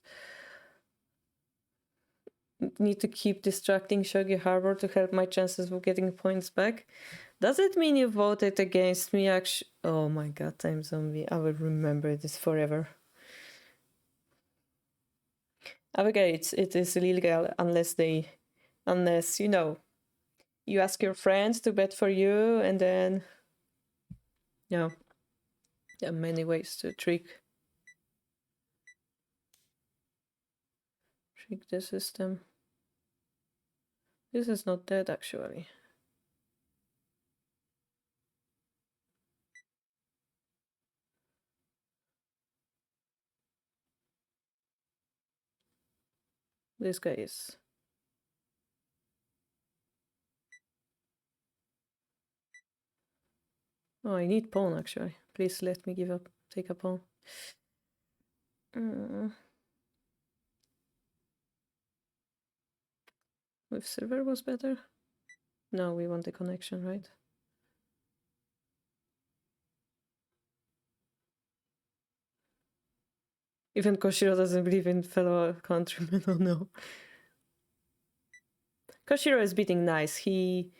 Need to keep distracting Shogi Harbour to help my chances of getting points back. Does it mean you voted against me? Actually, oh my god, time zombie. I will remember this forever. Okay, it is illegal unless you know, you ask your friends to bet for you, and then there are many ways to trick the system. This is not dead, actually. This guy is. Oh, I need pawn, actually. Please let me take a pawn. With silver was better? No, we want the connection, right? Even Koshiro doesn't believe in fellow countrymen. Oh no. Koshiro is beating nice. He...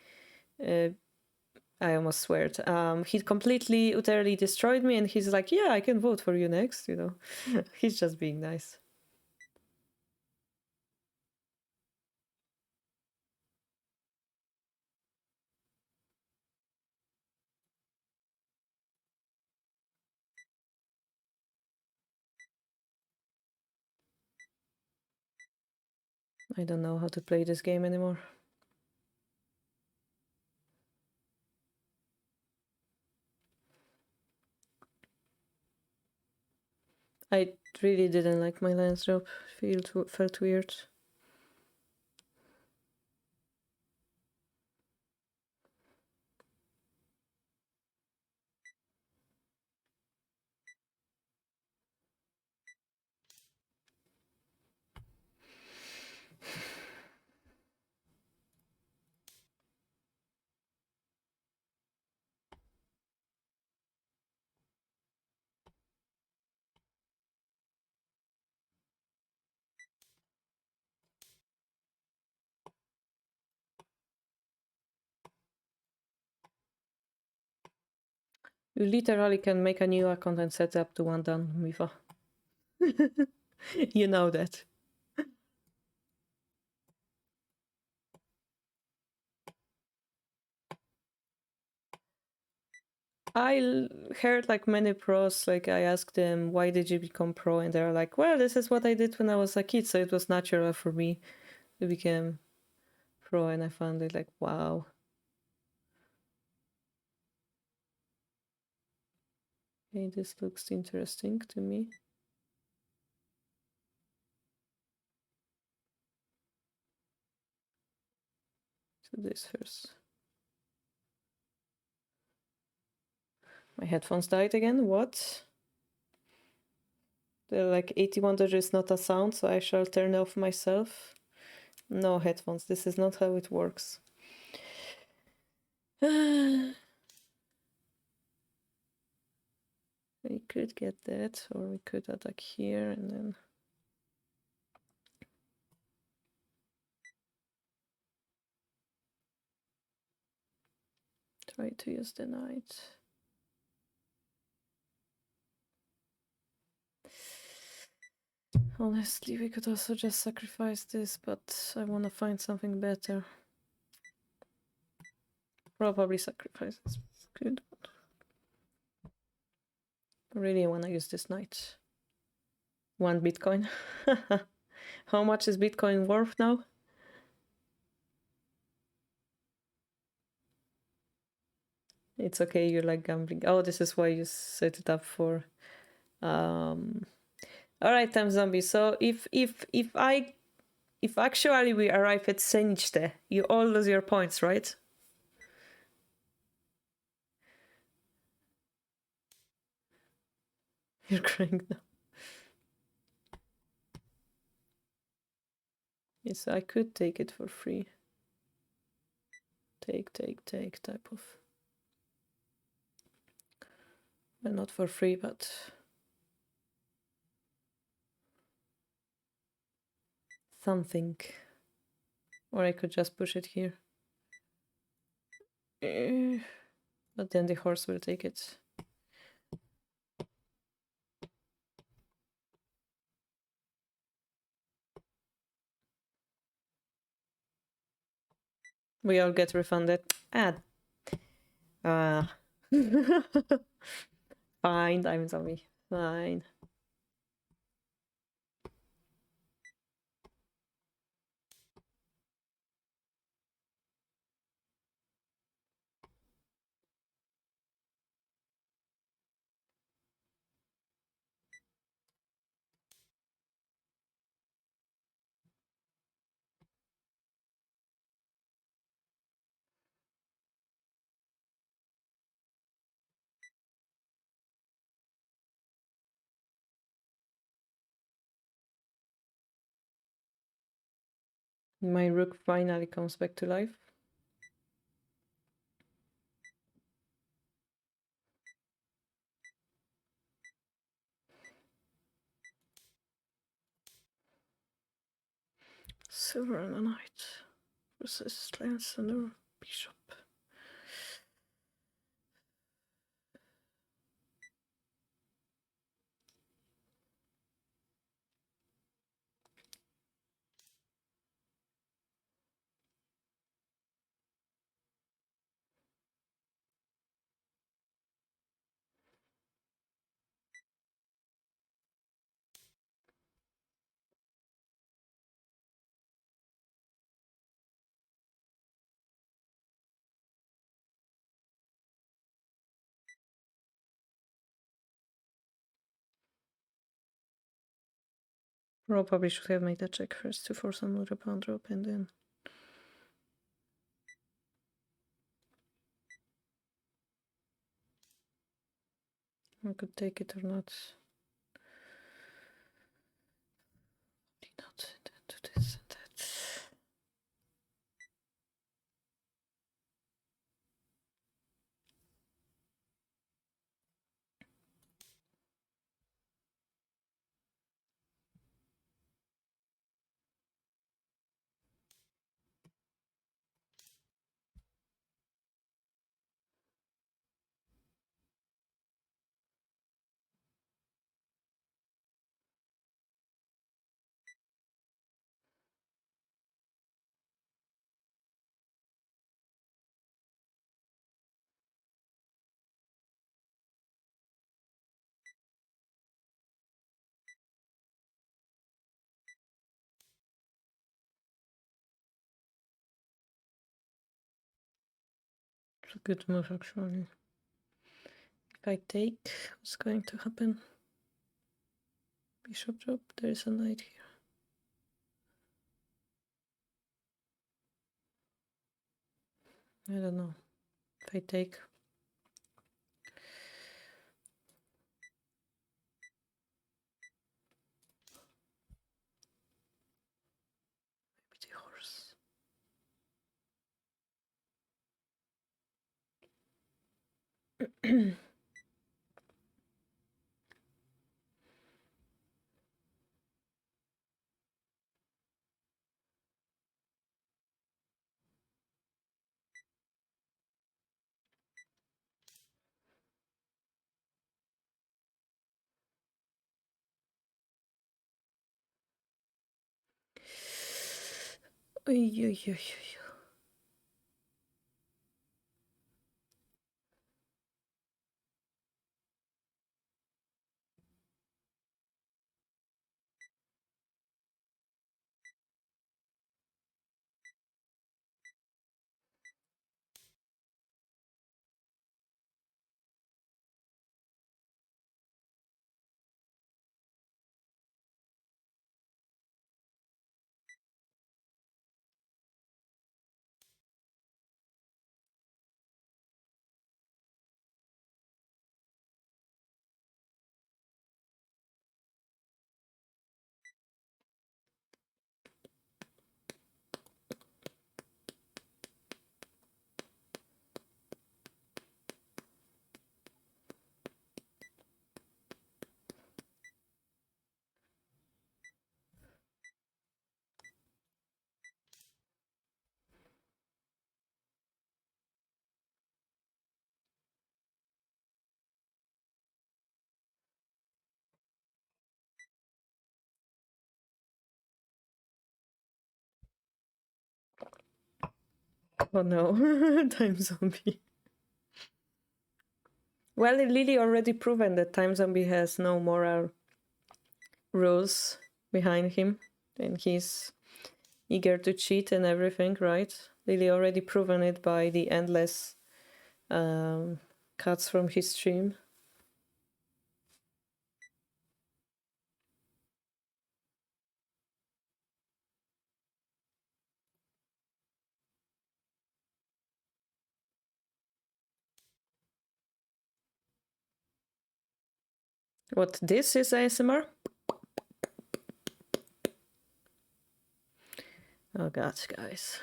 I almost swear it. He completely, utterly destroyed me, and he's like, yeah, I can vote for you next, you know. He's just being nice. I don't know how to play this game anymore. I really didn't like my lance drop. Felt weird. You literally can make a new account and set up to one done, Mifa. You know that. I heard like many pros, like I asked them, why did you become pro? And they're like, well, this is what I did when I was a kid, so it was natural for me to become pro. And I found it like, wow. Okay, this looks interesting to me. So this first. My headphones died again. What? They're like 81 is not a sound, so I shall turn off myself. No headphones. This is not how it works. We could get that, or we could attack here and then try to use the knight. Honestly, we could also just sacrifice this, but I want to find something better. Probably sacrifice this. Good. Really want to use this knight. 1 Bitcoin. How much is Bitcoin worth now? It's okay, you like gambling. Oh, this is why you set it up for... Alright, time zombie. So if I if actually we arrive at Senichte, you all lose your points, right? You're crying now. Yes, I could take it for free. Take type of. Well, not for free, but something. Or I could just push it here. But then the horse will take it. We all get refunded. Fine, I'm zombie. Fine. My rook finally comes back to life. Silver and a knight versus lance and a bishop. Probably should have made a check first to force another pawn drop and then. I could take it or not. Not do this and that. It's a good move actually. If I take, what's going to happen? Bishop drop, there is a knight here. I don't know. If I take. Maybe the horse. Oy, oy, oy, oy. Oh no, time zombie. Well, Lily already proven that time zombie has no moral rules behind him, and he's eager to cheat and everything, right? Lily already proven it by the endless cuts from his stream. What, this is ASMR? Oh god, guys.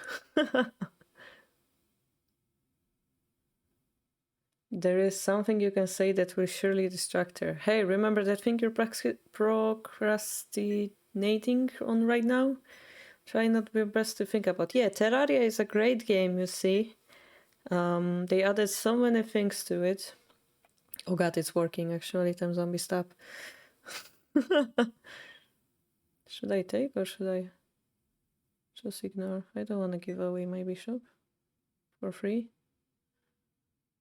There is something you can say that will surely distract her. Hey, remember that thing you're procrastinating on right now? Try not your best to think about. Yeah, Terraria is a great game, you see. They added so many things to it. Oh god, it's working actually. Time zombie, stop. Should I take or should I just ignore? I don't want to give away my bishop for free.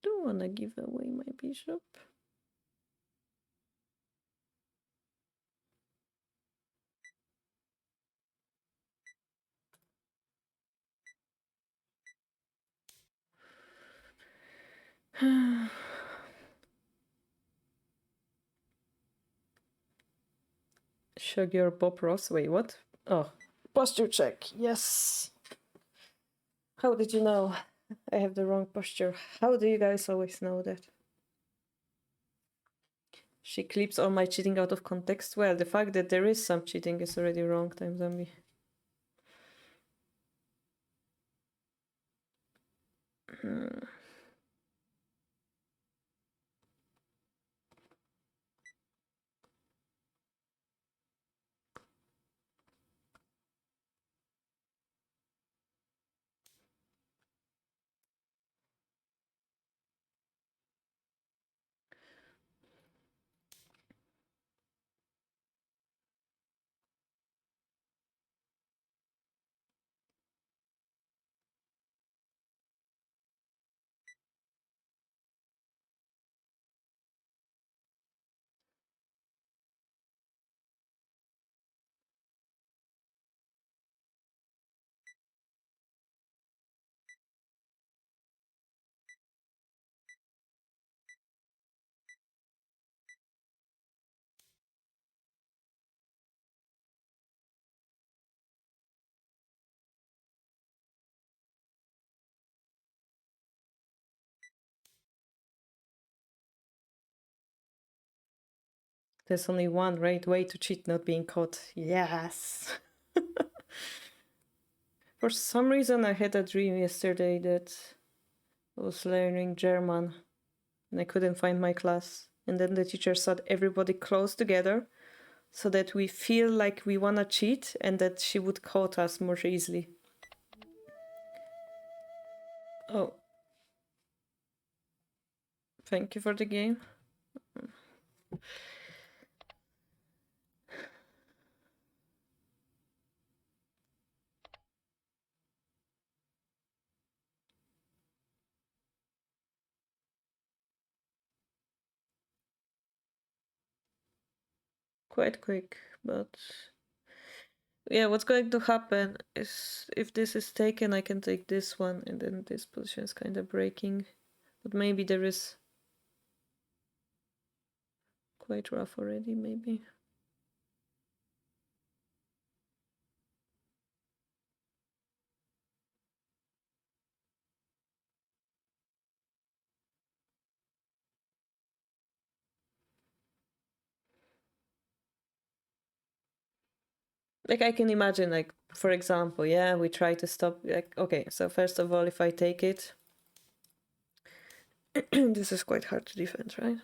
Don't want to give away my bishop. Shogi or Bob Ross? Wait, what? Oh, posture check. Yes. How did you know I have the wrong posture? How do you guys always know that? She clips all my cheating out of context. Well, the fact that there is some cheating is already wrong, time zombie. There's only one right way to cheat, not being caught. Yes. For some reason, I had a dream yesterday that I was learning German and I couldn't find my class. And then the teacher said everybody close together so that we feel like we wanna cheat and that she would quote us more easily. Oh. Thank you for the game. Quite quick, but yeah, what's going to happen is if this is taken, I can take this one and then this position is kind of breaking. But maybe there is quite rough already, maybe. Like I can imagine, like, for example, yeah, we try to stop, like, okay, so first of all, if I take it, this is quite hard to defend, right?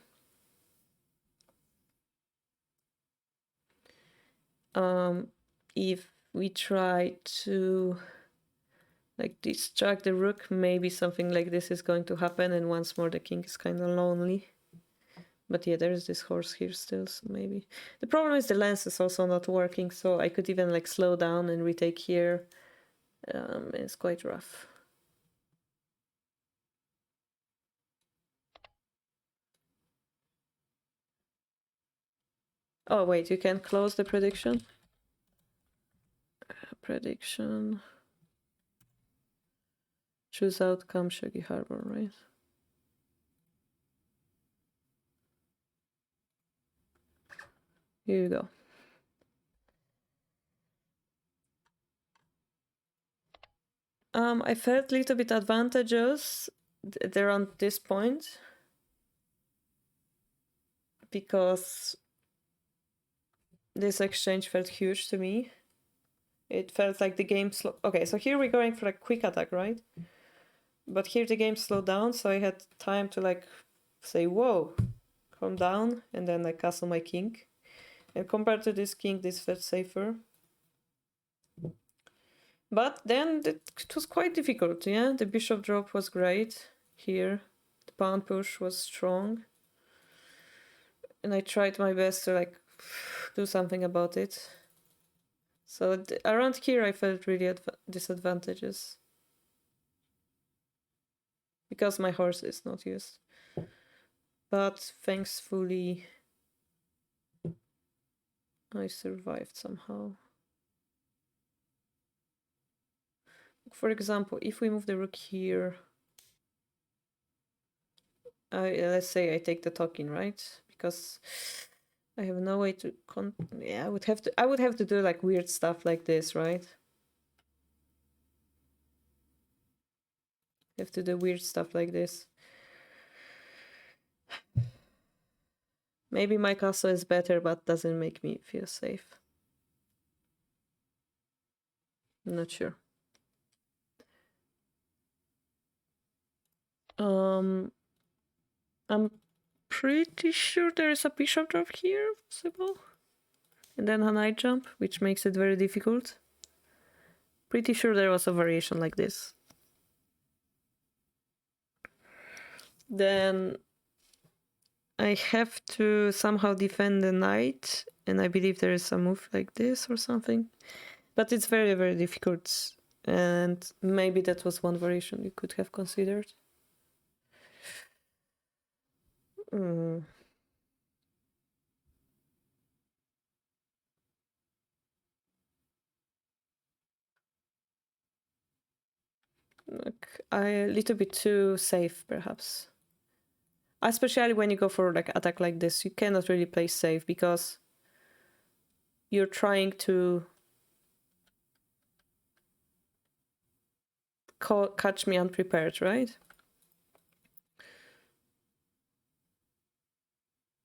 If we try to like distract the rook, maybe something like this is going to happen, and once more the king is kind of lonely. But yeah, there is this horse here still, so maybe. The problem is the lens is also not working, so I could even like slow down and retake here. It's quite rough. Oh, wait, you can close the prediction. Prediction. Choose outcome, Shogi Harbour, right? Here you go. I felt a little bit advantageous around this point because this exchange felt huge to me. It felt like the game slow. Okay, so here we're going for a quick attack, right? But here the game slowed down, so I had time to like say, whoa, calm down, and then I castle my king. And compared to this king, this felt safer. But then it was quite difficult, yeah? The bishop drop was great here. The pawn push was strong. And I tried my best to like do something about it. So around here I felt really disadvantages. Because my horse is not used. But thankfully I survived somehow. For example, if we move the rook here, let's say I take the token, right? Because I have no way to I would have to do like weird stuff like this, right? Have to do weird stuff like this. Maybe my castle is better, but doesn't make me feel safe. I'm not sure. I'm pretty sure there is a bishop drop here, possible. And then a knight jump, which makes it very difficult. Pretty sure there was a variation like this. Then I have to somehow defend the knight, and I believe there is a move like this or something. But it's very, very difficult, and maybe that was one variation you could have considered. Like, a little bit too safe, perhaps. Especially when you go for like attack like this, you cannot really play safe because you're trying to catch me unprepared, right?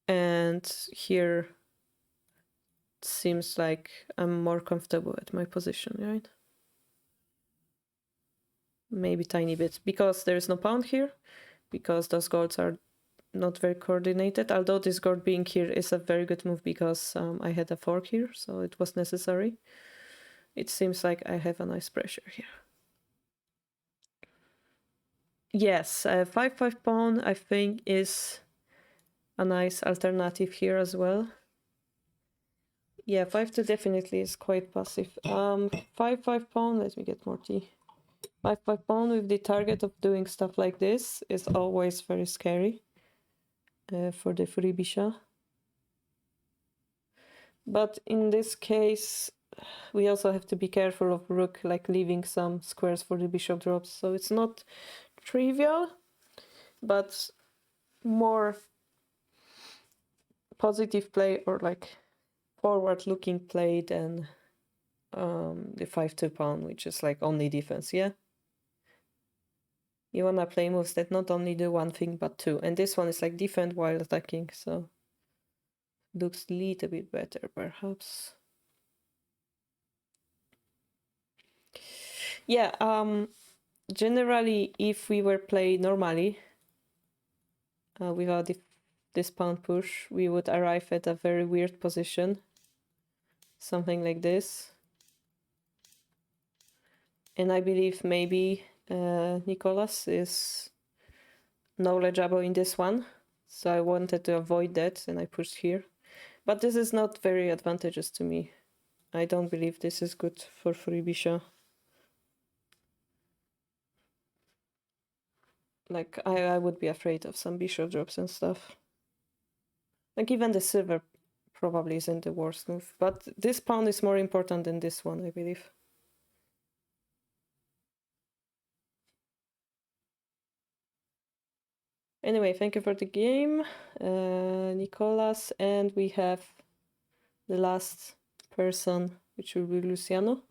And here it seems like I'm more comfortable at my position, right? Maybe tiny bit because there is no pawn here, because those golds are not very coordinated, although this gold being here is a very good move because I had a fork here, so it was necessary. It seems like I have a nice pressure here. Yes, 5-5 pawn I think is a nice alternative here as well. Yeah, 5-2 definitely is quite passive. 5-5 pawn, let me get more tea. 5-5 pawn with the target of doing stuff like this is always very scary for the Furibisha. But in this case, we also have to be careful of rook like leaving some squares for the bishop drops. So it's not trivial, but more positive play or like forward-looking play than the 5-2 pawn, which is like only defense, yeah? You wanna play moves that not only do one thing but two, and this one is like defend while attacking, so looks a little bit better perhaps. Yeah, generally if we were played normally without this pawn push, we would arrive at a very weird position, something like this. And I believe maybe Nicholas is knowledgeable in this one, so I wanted to avoid that and I pushed here. But this is not very advantageous to me. I don't believe this is good for Furibisha. Like, I would be afraid of some bishop drops and stuff. Like, even the silver probably isn't the worst move. But this pawn is more important than this one, I believe. Anyway, thank you for the game, Nicolas. And we have the last person, which will be Luciano.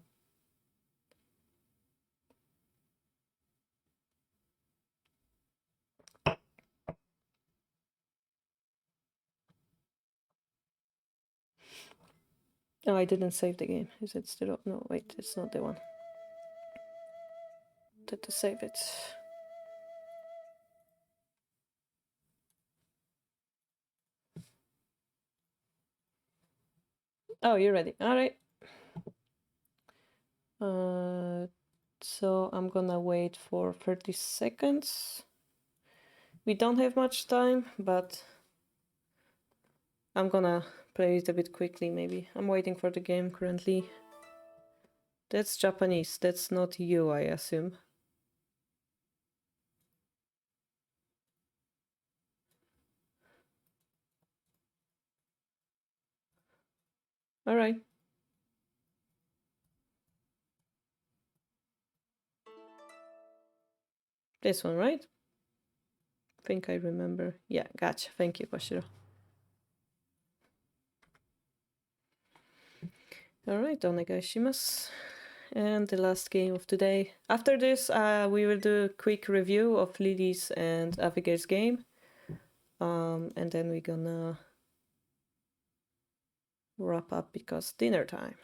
Oh, I didn't save the game. Is it still up? No, wait, it's not the one. Had to save it. Oh, you're ready. All right. So I'm gonna wait for 30 seconds. We don't have much time, but I'm gonna play it a bit quickly maybe. I'm waiting for the game currently. That's Japanese. That's not you, I assume. All right. This one, right? I think I remember. Yeah, gotcha. Thank you, Koshiro. All right, onegaishimasu. And the last game of today. After this, we will do a quick review of Lily's and Abigail's game. And then we're gonna wrap up because dinner time.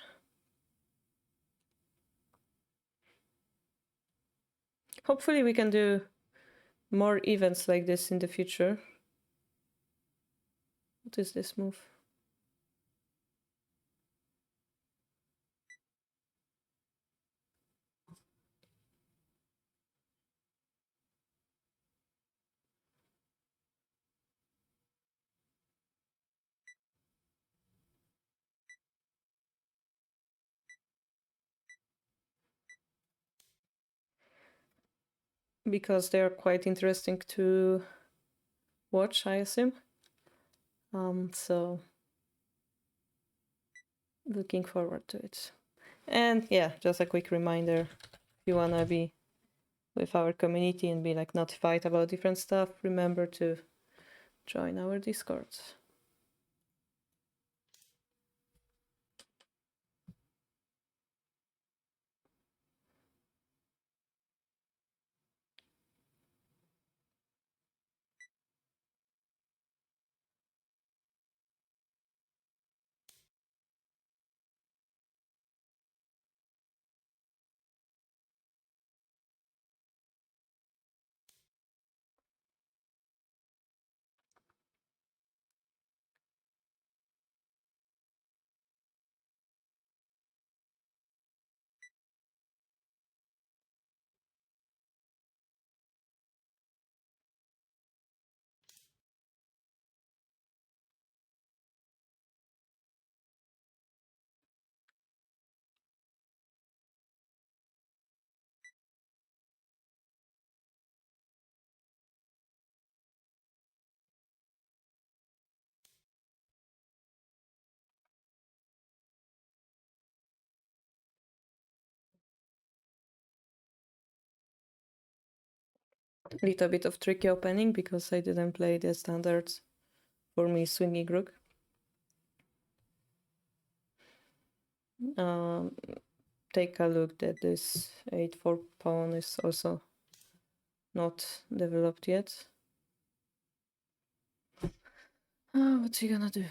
Hopefully we can do more events like this in the future. What is this move? Because they're quite interesting to watch, I assume. So looking forward to it. And yeah, just a quick reminder, if you wanna be with our community and be like notified about different stuff, remember to join our Discord. A little bit of tricky opening because I didn't play the standards for me swinging rook. Take a look that this 8-4 pawn is also not developed yet. What's he gonna do?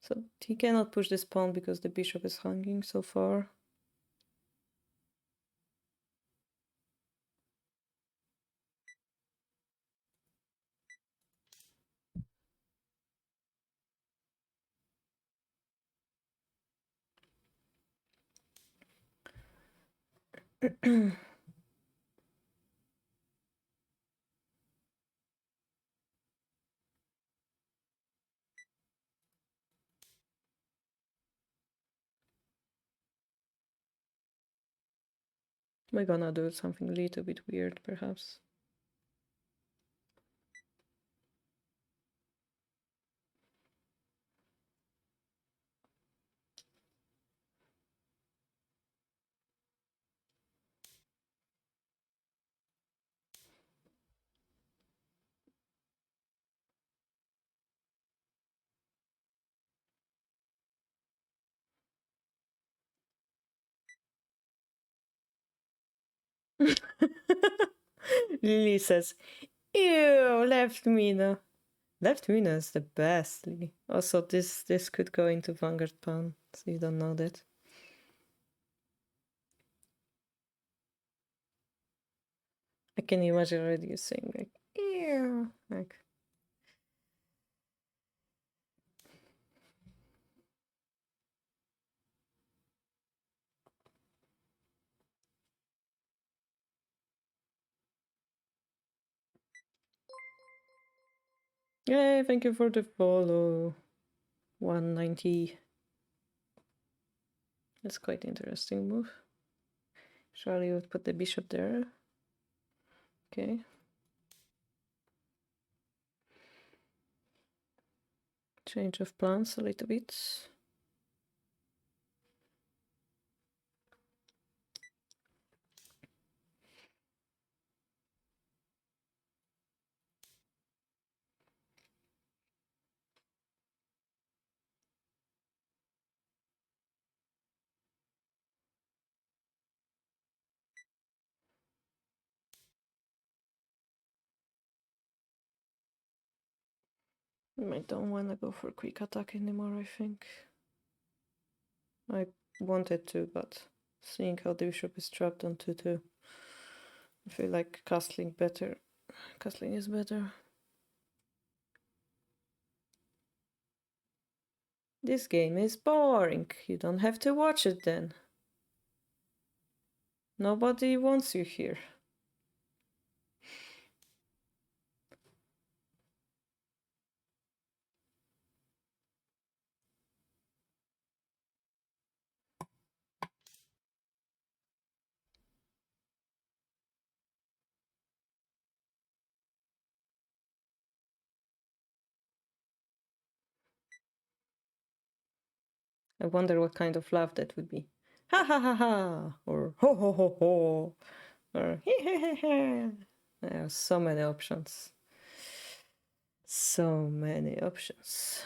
So he cannot push this pawn because the bishop is hanging so far. We're gonna do something a little bit weird, perhaps. Lily says, ew, left Mina. Left Mina is the best, Lily. Also, this could go into Vanguard Pawn, so you don't know that. I can imagine already you saying like, ew, like. Yay, thank you for the follow. 190. That's quite interesting move. Surely would put the bishop there. Okay. Change of plans a little bit. I don't want to go for quick attack anymore, I think. I wanted to, but seeing how the bishop is trapped on 2-2, I feel like castling better. Castling is better. This game is boring. You don't have to watch it then. Nobody wants you here. I wonder what kind of laugh that would be. Ha ha ha ha! Or ho ho ho ho! Or he he he he! There are so many options. So many options.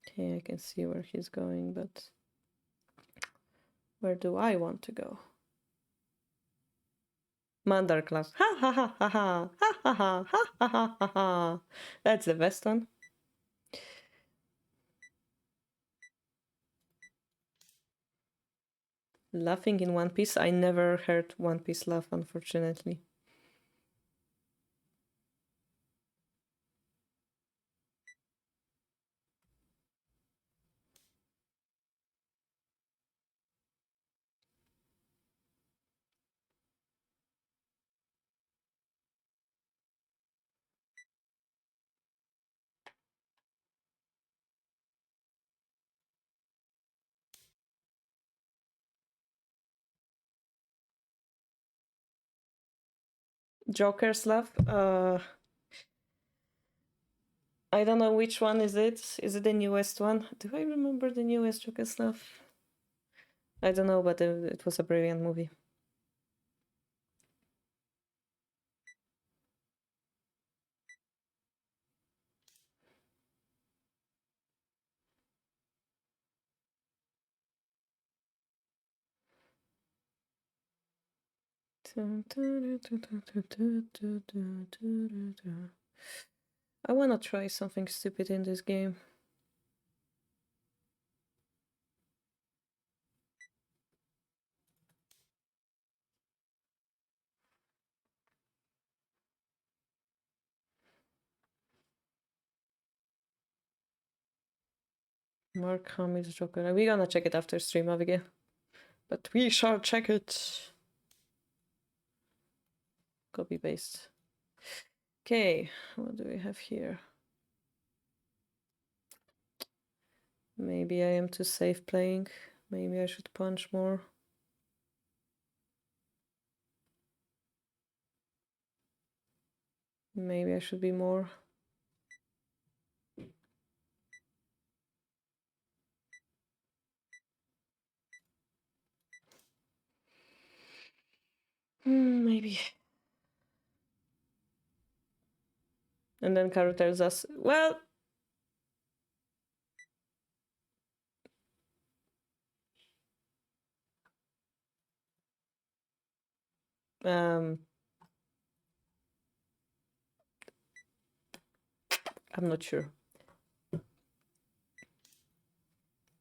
Okay, I can see where he's going, but where do I want to go? Mandar class. Ha ha ha ha ha! Ha ha ha ha ha ha ha! That's the best one. Laughing in One Piece. I never heard One Piece laugh, unfortunately. Joker's laugh. I don't know which one is it. Is it the newest one? Do I remember the newest Joker's laugh? I don't know, but it was a brilliant movie. I wanna try something stupid in this game. Mark Hamill's Joker. We're gonna check it after stream, Abigail. But we shall check it. Copy paste. Okay, what do we have here? Maybe I am too safe playing. Maybe I should punch more. Maybe I should be more. Maybe. And then Caro tells us, well, I'm not sure.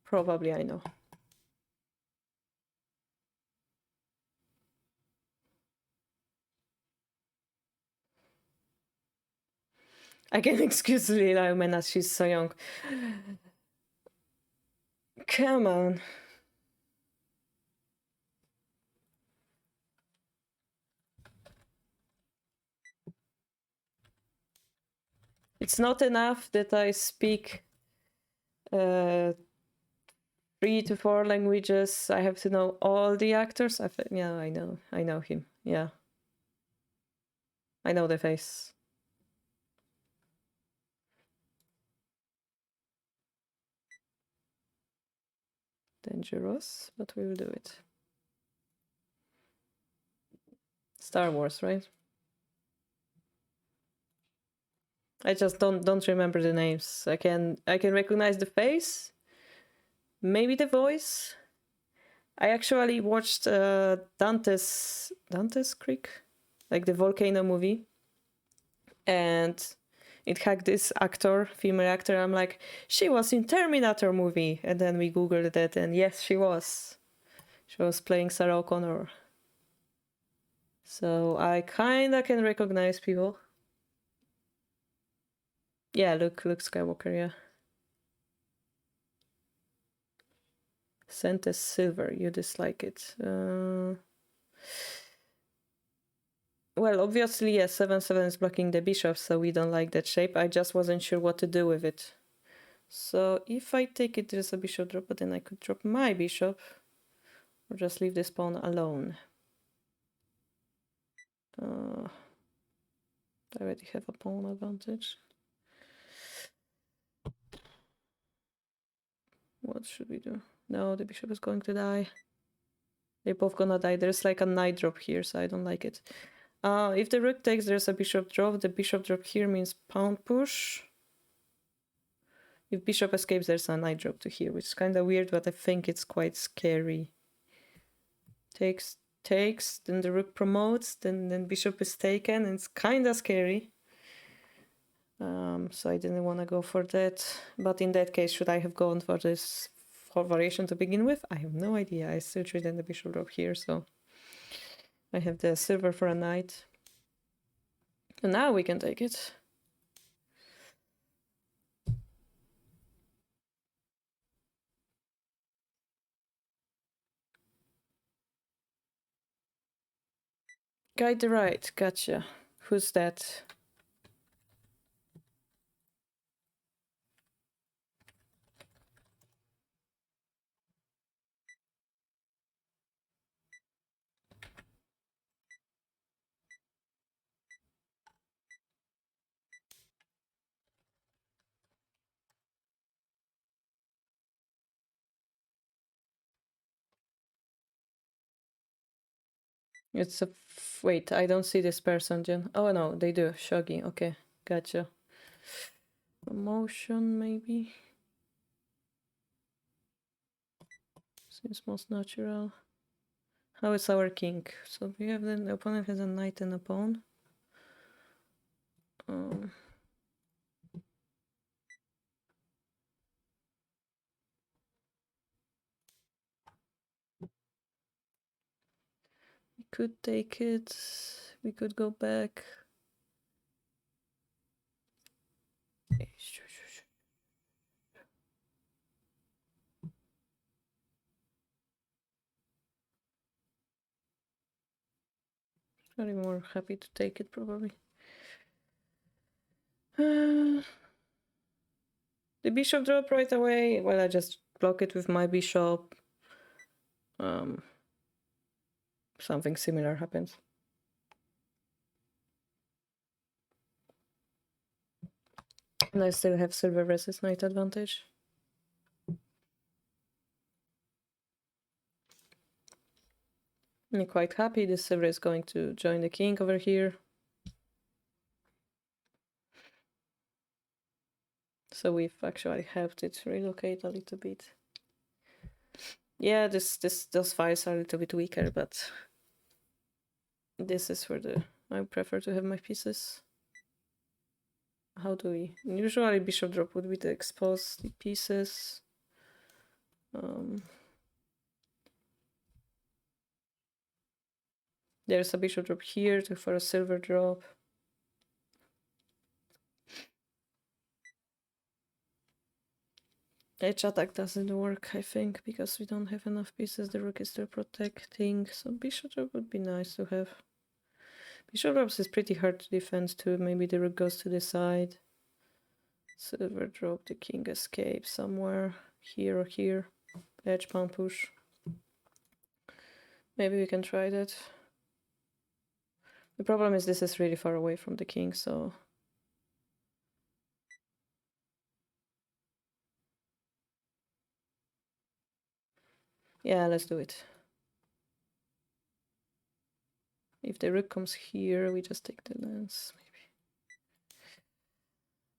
Probably I know. I can excuse Lila Umena, she's so young. Come on. It's not enough that I speak 3 to 4 languages. I have to know all the actors. Yeah, I know him. Yeah, I know the face. Dangerous, but we will do it. Star Wars, right? I just don't remember the names. I can recognize the face, maybe the voice. I actually watched Dante's Creek, like the volcano movie, and it had this actor, female actor. I'm like, she was in Terminator movie, and then we googled it, and yes, she was. She was playing Sarah O'Connor. So I kinda can recognize people. Yeah, Luke Skywalker, yeah. Sent as silver, you dislike it. Well, obviously, yes, 7/7 is blocking the bishop, so we don't like that shape. I just wasn't sure what to do with it. So if I take it, there's a bishop drop, but then I could drop my bishop, or just leave this pawn alone. I already have a pawn advantage. What should we do? No, the bishop is going to die. They're both gonna die. There's like a knight drop here, so I don't like it. If the rook takes, there's a bishop drop. The bishop drop here means pawn push. If bishop escapes, there's a knight drop to here, which is kind of weird, but I think it's quite scary. Takes, then the rook promotes, then bishop is taken, and it's kind of scary. So I didn't want to go for that. But in that case, should I have gone for this variation to begin with? I have no idea. I still treated the bishop drop here, so I have the silver for a knight. And now we can take it. Guide the right, gotcha. Who's that? It's a... Wait, I don't see this person, Jen. Oh no, they do. Shogi, okay, gotcha. Promotion, maybe? Seems most natural. How is our king? So we have the opponent has a knight and a pawn. We could take it. We could go back. Very more happy to take it, probably. The bishop drop right away. Well, I just block it with my bishop. Something similar happens. And I still have silver versus knight advantage. I'm quite happy this silver is going to join the king over here. So we've actually helped it relocate a little bit. Yeah, those files are a little bit weaker, but This is where I prefer to have my pieces. How do we? Usually bishop drop would be to expose the pieces. There's a bishop drop here for a silver drop. Edge attack doesn't work, I think, because we don't have enough pieces. The rook is still protecting, so bishop drop would be nice to have. Bishop drops is pretty hard to defend too. Maybe the rook goes to the side. Silver drop, the king escapes somewhere here or here. Edge pawn push. Maybe we can try that. The problem is this is really far away from the king, so... Yeah, let's do it. If the rook comes here, we just take the lance,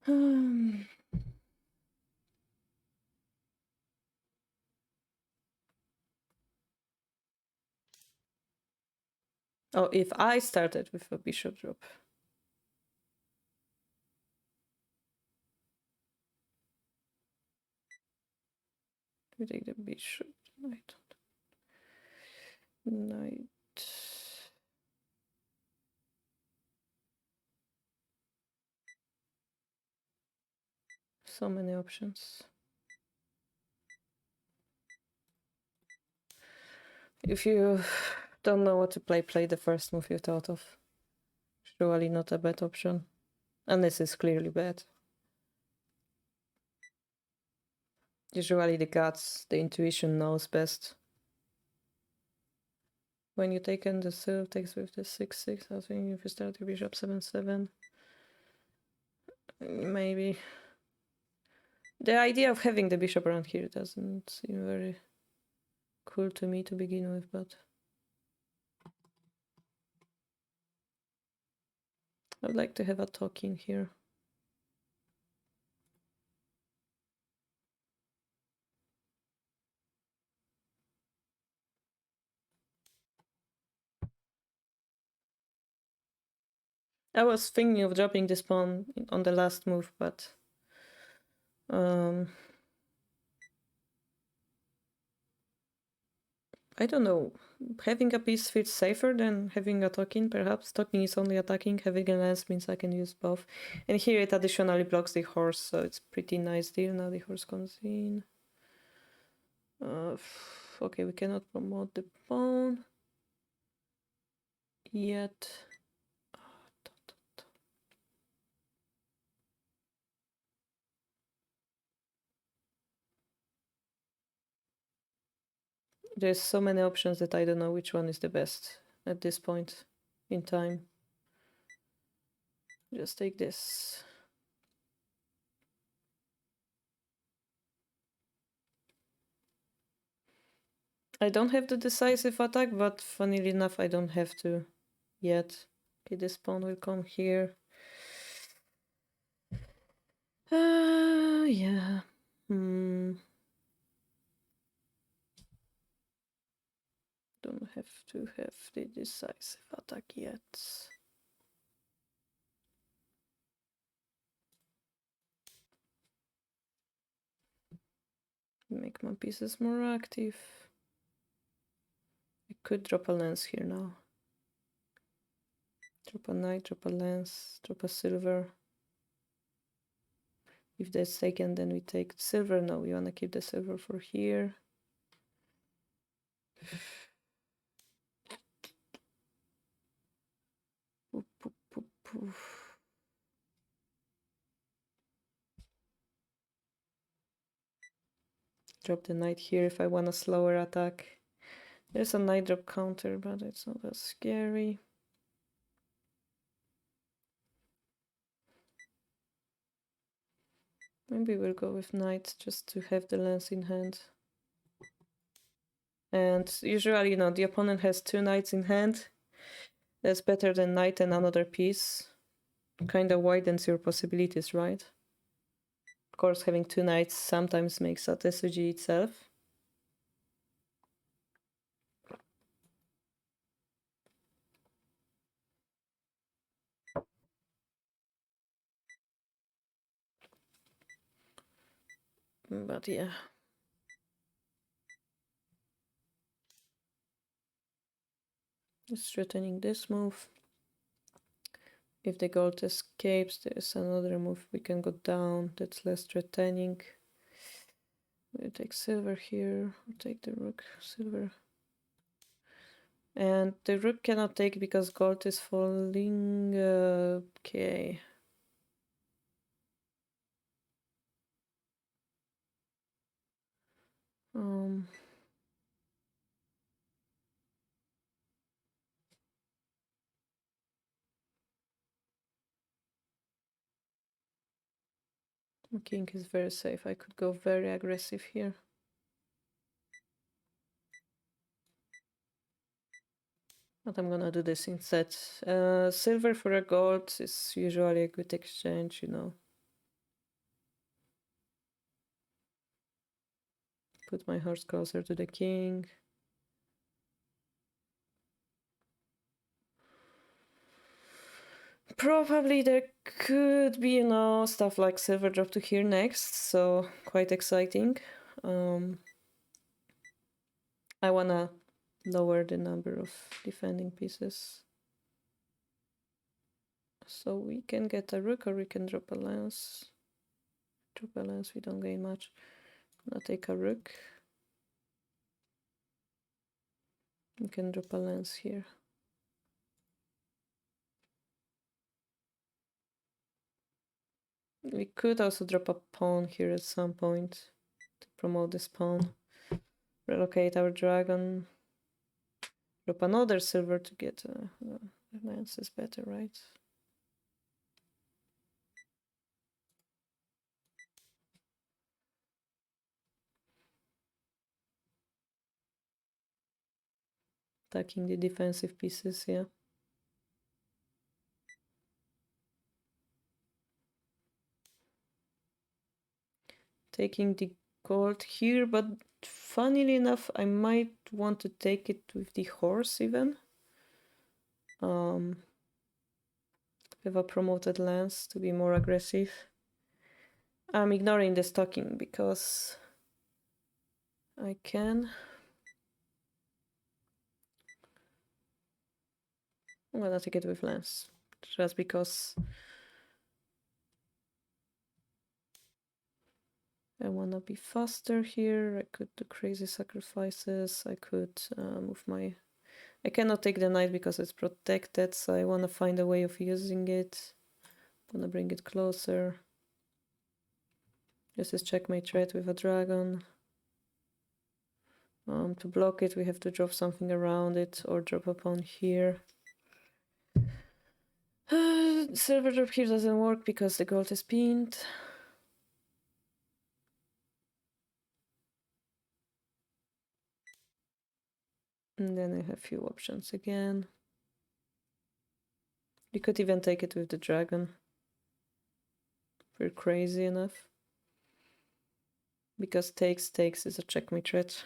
maybe. Oh, if I started with a bishop drop. We take the bishop, knight. So many options. If you don't know what to play, play the first move you thought of. Surely not a bad option. And this is clearly bad. Usually the guts, the intuition knows best. When you take in the silver takes with the 6-6, I think if you start your bishop 7-7, maybe. The idea of having the bishop around here doesn't seem very cool to me to begin with, but I would like to have a talking here. I was thinking of dropping this pawn on the last move, but I don't know. Having a piece feels safer than having a talking, perhaps. Talking is only attacking, having a lance means I can use both. And here it additionally blocks the horse, so it's pretty nice deal. Now the horse comes in. Okay, we cannot promote the pawn yet. There's so many options that I don't know which one is the best at this point in time. Just take this. I don't have the decisive attack, but funnily enough, I don't have to yet. Okay, this pawn will come here. Yeah. Don't have to have the decisive attack yet. Make my pieces more active. I could drop a lance here now. Drop a knight, drop a lance, drop a silver. If that's taken, then we take silver. No, we want to keep the silver for here. Poof, poof, poof, poof. Drop the knight here if I want a slower attack. There's a knight drop counter, but it's not as scary. Maybe we'll go with knight just to have the lance in hand. And usually, you know, the opponent has 2 knights in hand. That's better than knight and another piece. Kind of widens your possibilities, right? Of course, having 2 knights sometimes makes a SUG itself. But yeah. It's threatening this move. If the gold escapes, there's another move. We can go down. That's less threatening. We'll take silver here. We'll take the rook. Silver. And the rook cannot take because gold is falling. Okay. King is very safe. I could go very aggressive here. But I'm gonna do this instead. Silver for a gold is usually a good exchange, you know. Put my horse closer to the king. Probably there could be, you know, stuff like silver drop to here next, so quite exciting. I wanna lower the number of defending pieces. So we can get a rook or we can drop a lance. Drop a lance, we don't gain much. I'll take a rook. We can drop a lance here. We could also drop a pawn here at some point to promote this pawn. Relocate our dragon. Drop another silver to get the lance is better, right? Attacking the defensive pieces, yeah. Taking the gold here, but funnily enough, I might want to take it with the horse even. Have a promoted lance to be more aggressive. I'm ignoring the stocking because I can. I'm gonna take it with lance just because I wanna be faster here. I could do crazy sacrifices. I could move my... I cannot take the knight because it's protected, so I wanna find a way of using it. I'm gonna bring it closer. This is checkmate threat with a dragon. To block it, we have to drop something around it or drop a pawn here. Silver drop here doesn't work because the gold is pinned. And then I have few options again. You could even take it with the dragon. If we're crazy enough. Because takes is a checkmate threat.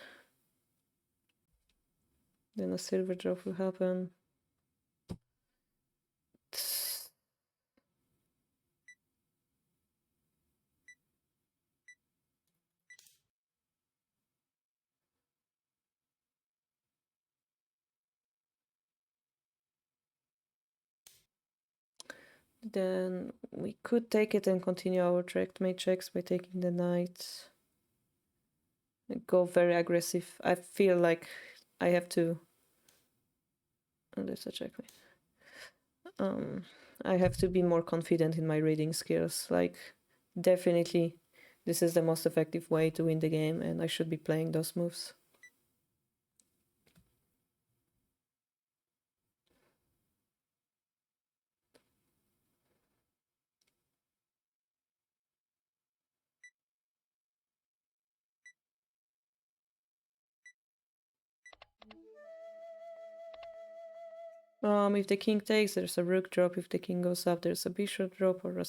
Then a silver drop will happen. Then we could take it and continue our checkmate checks by taking the knight. Go very aggressive. I feel like I have to... Oh, there's a checkmate. I have to be more confident in my reading skills. Like, definitely, this is the most effective way to win the game, and I should be playing those moves. If the king takes, there's a rook drop. If the king goes up, there's a bishop drop or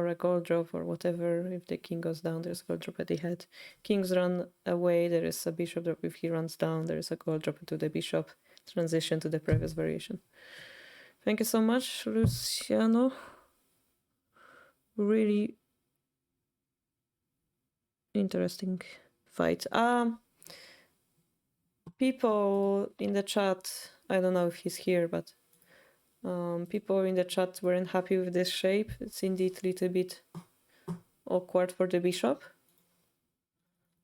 a gold drop or whatever. If the king goes down, there's a gold drop at the head. Kings run away, there is a bishop drop. If he runs down, there is a gold drop into the bishop. Transition to the previous variation. Thank you so much, Luciano. Really interesting fight. People in the chat, I don't know if he's here, but people in the chat weren't happy with this shape. It's indeed a little bit awkward for the bishop.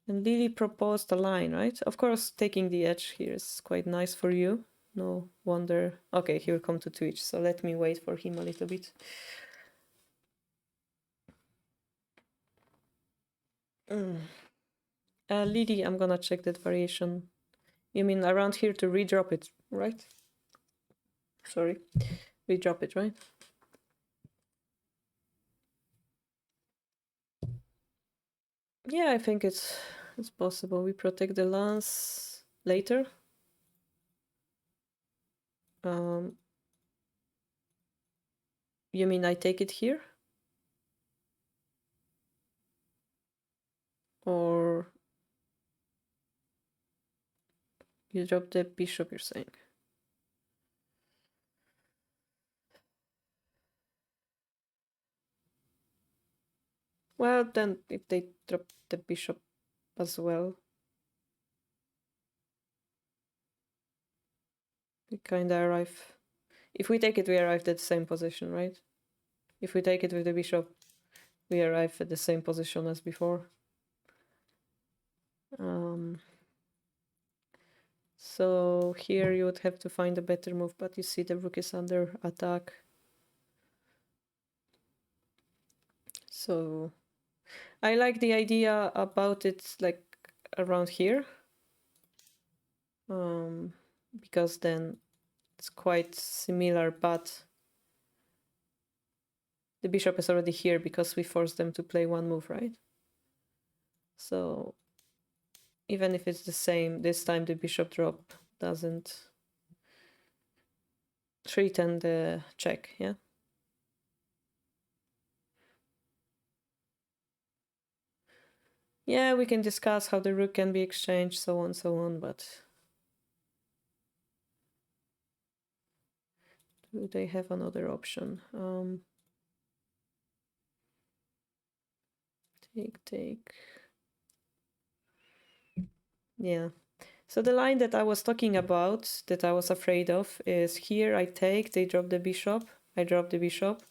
And Lily proposed a line, right? Of course, taking the edge here is quite nice for you. No wonder. Okay, he will come to Twitch, so let me wait for him a little bit. Lily, I'm gonna check that variation. You mean around here to redrop it, right? Sorry, redrop it, right? Yeah, I think it's possible. We protect the lance later. You mean I take it here? Or you drop the bishop, you're saying? Well, then if they drop the bishop as well, we kind of arrive. If we take it, we arrive at the same position, right? If we take it with the bishop, we arrive at the same position as before. So here you would have to find a better move, but you see the rook is under attack. So I like the idea about it like around here. Because then it's quite similar, but the bishop is already here because we forced them to play one move, right? So even if it's the same, this time the bishop drop doesn't threaten the check, yeah? Yeah, we can discuss how the rook can be exchanged, so on, but do they have another option? Take. Yeah. So the line that I was talking about, that I was afraid of, is here I take, they drop the bishop, I drop the bishop.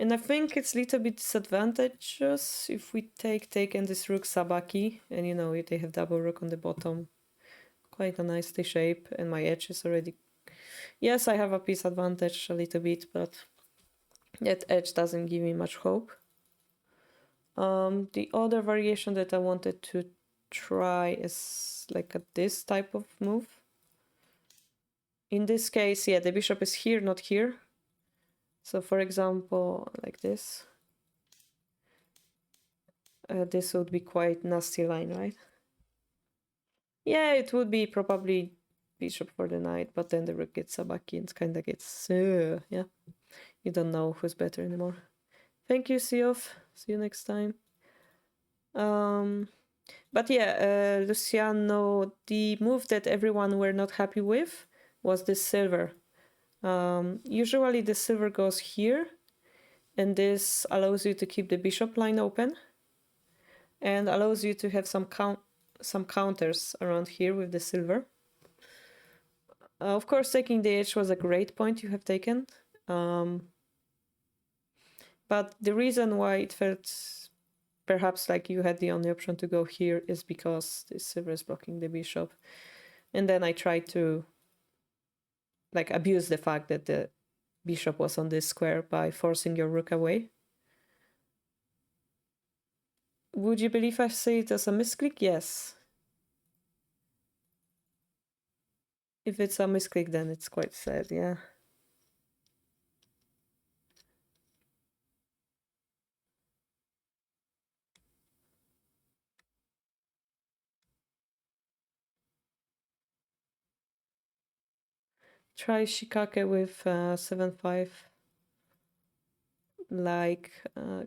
And I think it's a little bit disadvantageous if we take and this rook sabaki, and you know, they have double rook on the bottom. Quite a nicely shape, and my edge is already... Yes, I have a piece advantage a little bit, but that edge doesn't give me much hope. The other variation that I wanted to try is like this type of move. In this case, yeah, the bishop is here, not here. So for example, like this. This would be quite nasty line, right? Yeah, it would be probably bishop for the knight, but then the rook gets sabaki and kind of gets... yeah, you don't know who's better anymore. Thank you, Siof. See you next time. But yeah, Luciano, the move that everyone were not happy with was the silver. Usually the silver goes here, and this allows you to keep the bishop line open and allows you to have some counters around here with the silver. Of course, taking the edge was a great point you have taken. But the reason why it felt perhaps like you had the only option to go here is because the silver is blocking the bishop. And then I tried to like abuse the fact that the bishop was on this square by forcing your rook away. Would you believe I say it as a misclick? Yes. If it's a misclick, then it's quite sad, yeah. Try Shikake with 7-5. Like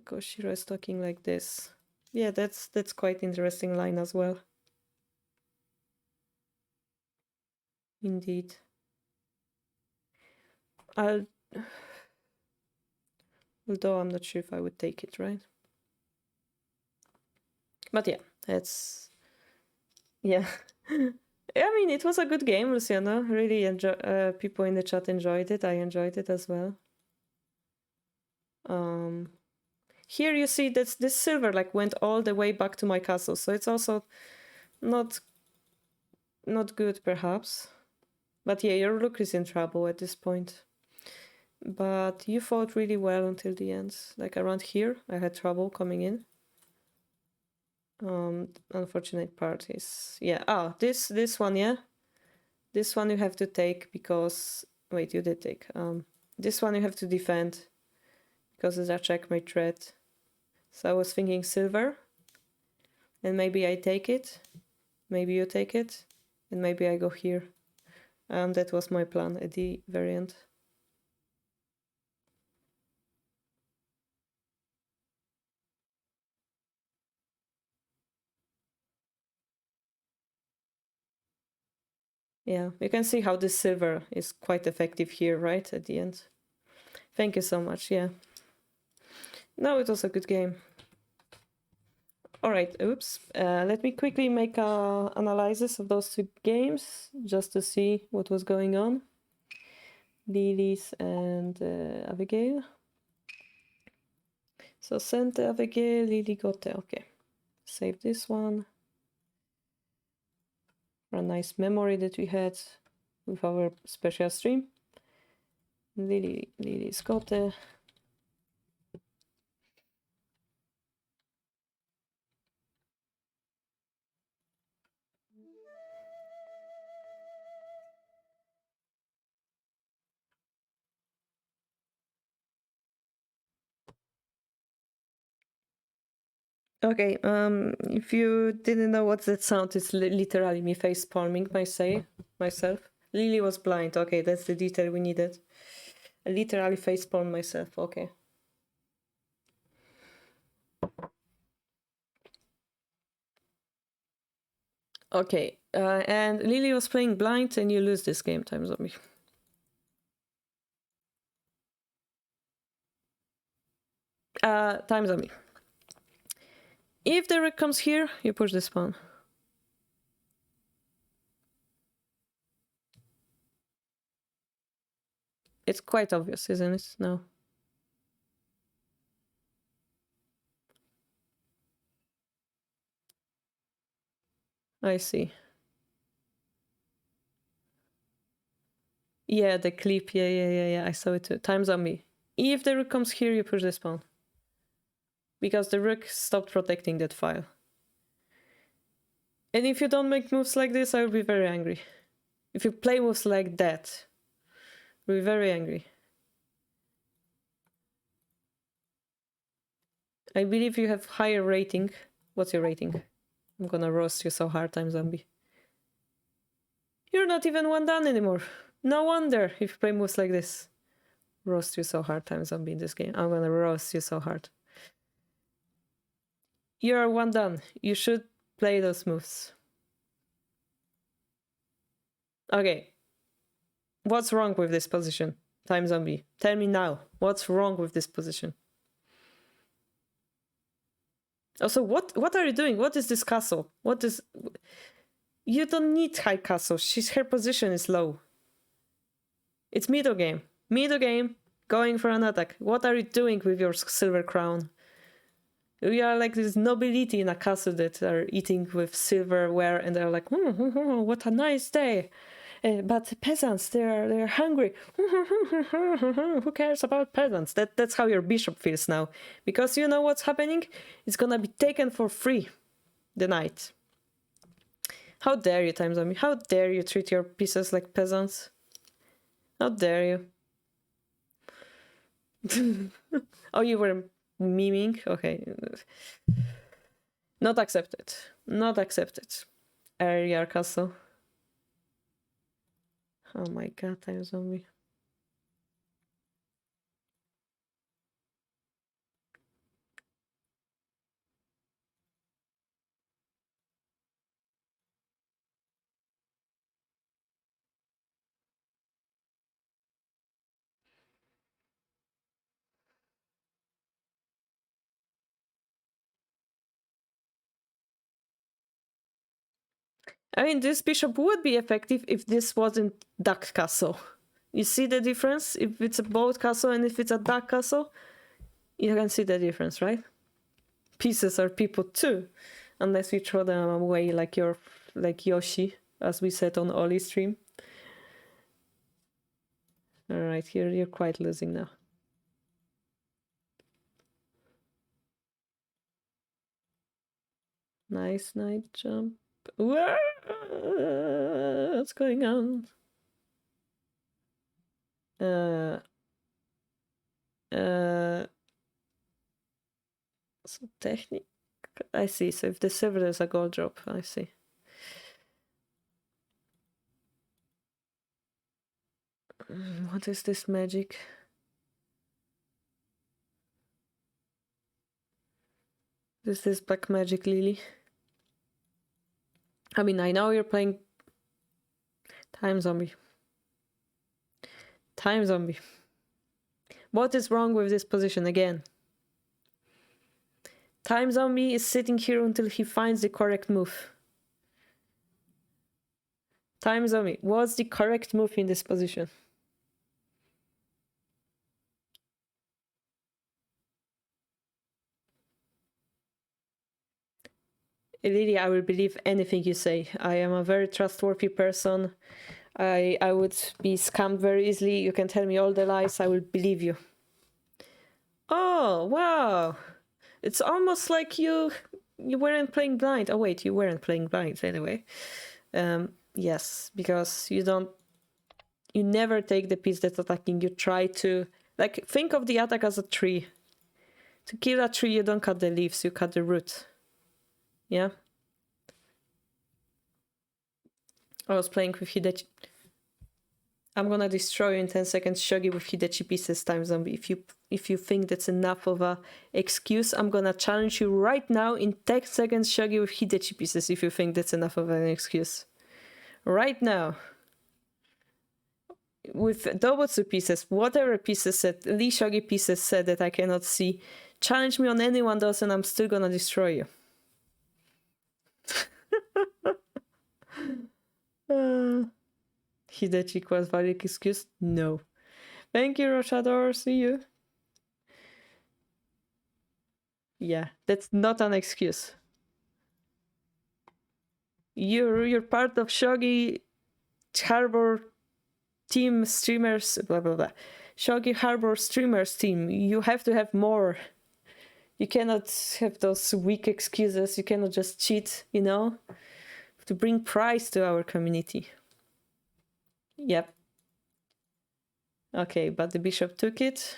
Koshiro is talking like this. Yeah, that's quite interesting line as well. Indeed. Although I'm not sure if I would take it, right? But yeah, It's yeah. I mean, it was a good game, Luciano. Really enjoy. People in the chat enjoyed it. I enjoyed it as well. Here you see that this silver like went all the way back to my castle, so it's also not good, perhaps. But yeah, your rook is in trouble at this point. But you fought really well until the end. Like around here, I had trouble coming in. Unfortunate part is this one, yeah. This one you have to take because wait, you did take. This one you have to defend because it's a checkmate threat. So I was thinking silver, and maybe I take it, maybe you take it, and maybe I go here. That was my plan at the very end. Yeah, you can see how this silver is quite effective here, right, at the end. Thank you so much, yeah. No, it was a good game. All right, oops. Let me quickly make an analysis of those two games, just to see what was going on. Lily's and Abigail. So sent Abigail, Lily got the, okay. Save this one. For a nice memory that we had with our special stream. Lily's got the. Okay, if you didn't know what that sound, it's literally me face palming myself. Lily was blind. Okay, that's the detail we needed. I literally face palm myself. Okay. Okay, and Lily was playing blind, and you lose this game, Time Zombie. Time Zombie. If the rook comes here, you push this pawn. It's quite obvious, isn't it? No. I see. Yeah, the clip. Yeah. I saw it too. Time Zombie. If the rook comes here, you push this pawn. Because the rook stopped protecting that file. And if you don't make moves like this, I will be very angry. If you play moves like that, I'll be very angry. I believe you have higher rating. What's your rating? I'm gonna roast you so hard, Time Zombie. You're not even one down anymore. No wonder if you play moves like this. Roast you so hard, Time Zombie, in this game. I'm gonna roast you so hard. You're one down. You should play those moves. Okay. What's wrong with this position, Time Zombie? Tell me now. What's wrong with this position? Also, what are you doing? What is this castle? What is... You don't need high castle. Her position is low. It's middle game. Middle game, going for an attack. What are you doing with your silver crown? We are like this nobility in a castle that are eating with silverware, and they're like, what a nice day. But peasants, they're hungry. Who cares about peasants? That's how your bishop feels now. Because you know what's happening? It's gonna be taken for free. The knight. How dare you, Time Zombie? How dare you treat your pieces like peasants? How dare you? Oh, you were memeing? Okay. Not accepted. Not accepted. Area castle. Oh my god, Time Zombie. I mean, this bishop would be effective if this wasn't duck castle. You see the difference? If it's a boat castle and if it's a duck castle, you can see the difference, right? Pieces are people too, unless we throw them away like Yoshi, as we said on Oli's stream. All right, here you're quite losing now. Nice knight jump. Whoa! What's going on? So technique. I see. So if the silver, there's a gold drop. I see. What is this magic? This is black magic, Lily. I mean, I know you're playing Time Zombie. Time Zombie. What is wrong with this position again? Time Zombie is sitting here until he finds the correct move. Time Zombie, what's the correct move in this position? Lily, I will believe anything you say. I am a very trustworthy person. I would be scammed very easily. You can tell me all the lies, I will believe you. Oh, wow. It's almost like you weren't playing blind. Oh wait, you weren't playing blind anyway. Yes, because you never take the piece that's attacking. You try to, like, think of the attack as a tree. To kill a tree, you don't cut the leaves, you cut the root. Yeah? I was playing with Hidechi. I'm gonna destroy you in 10 seconds, Shogi, with Hidechi pieces, Time Zombie. If you think that's enough of a excuse, I'm gonna challenge you right now in 10 seconds, Shogi, with Hidechi pieces, if you think that's enough of an excuse. Right now. With Dobotsu pieces, whatever pieces said, Lee Shogi pieces said that I cannot see. Challenge me on any one of those and I'm still gonna destroy you. Hidechi was valid excuse? No. Thank you, Roshador. See you. Yeah, that's not an excuse. You're part of Shogi Harbour team streamers, blah blah blah. Shogi Harbour streamers team. You have to have more. You cannot have those weak excuses. You cannot just cheat, you know? To bring prize to our community. Yep. Okay, but the bishop took it.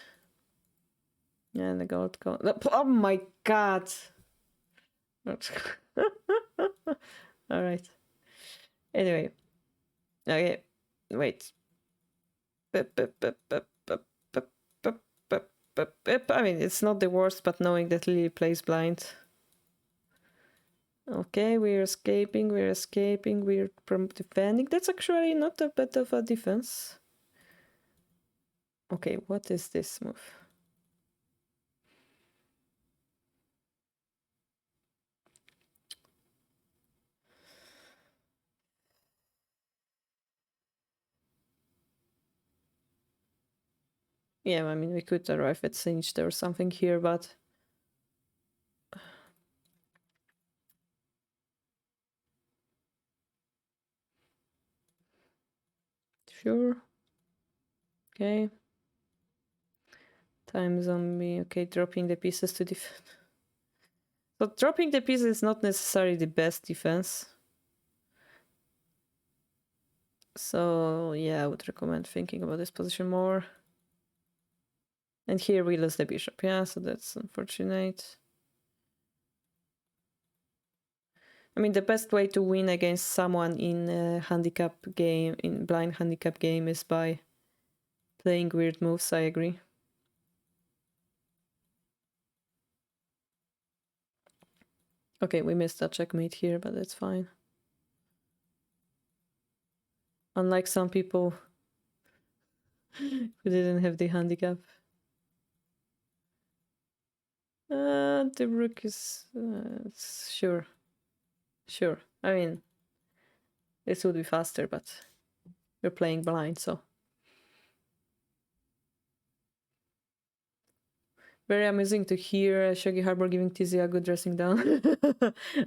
And the gold. Oh my god! Alright. Anyway. Okay. Wait. I mean, it's not the worst, but knowing that Lily plays blind. Okay, we're escaping, we're defending. That's actually not a bit of a defense. Okay, what is this move? Yeah, I mean, we could arrive at Singed or something here, but... Sure. Okay. Time Zombie. Okay, dropping the pieces to defend. So dropping the pieces is not necessarily the best defense. So yeah, I would recommend thinking about this position more. And here we lose the bishop. Yeah, so that's unfortunate. I mean, the best way to win against someone in a handicap game, in blind handicap game, is by playing weird moves, I agree. Okay, we missed a checkmate here, but that's fine. Unlike some people who didn't have the handicap. The rook is... sure. Sure. I mean, This would be faster, but we're playing blind, so. Very amusing to hear Shogi Harbour giving TZ a good dressing down.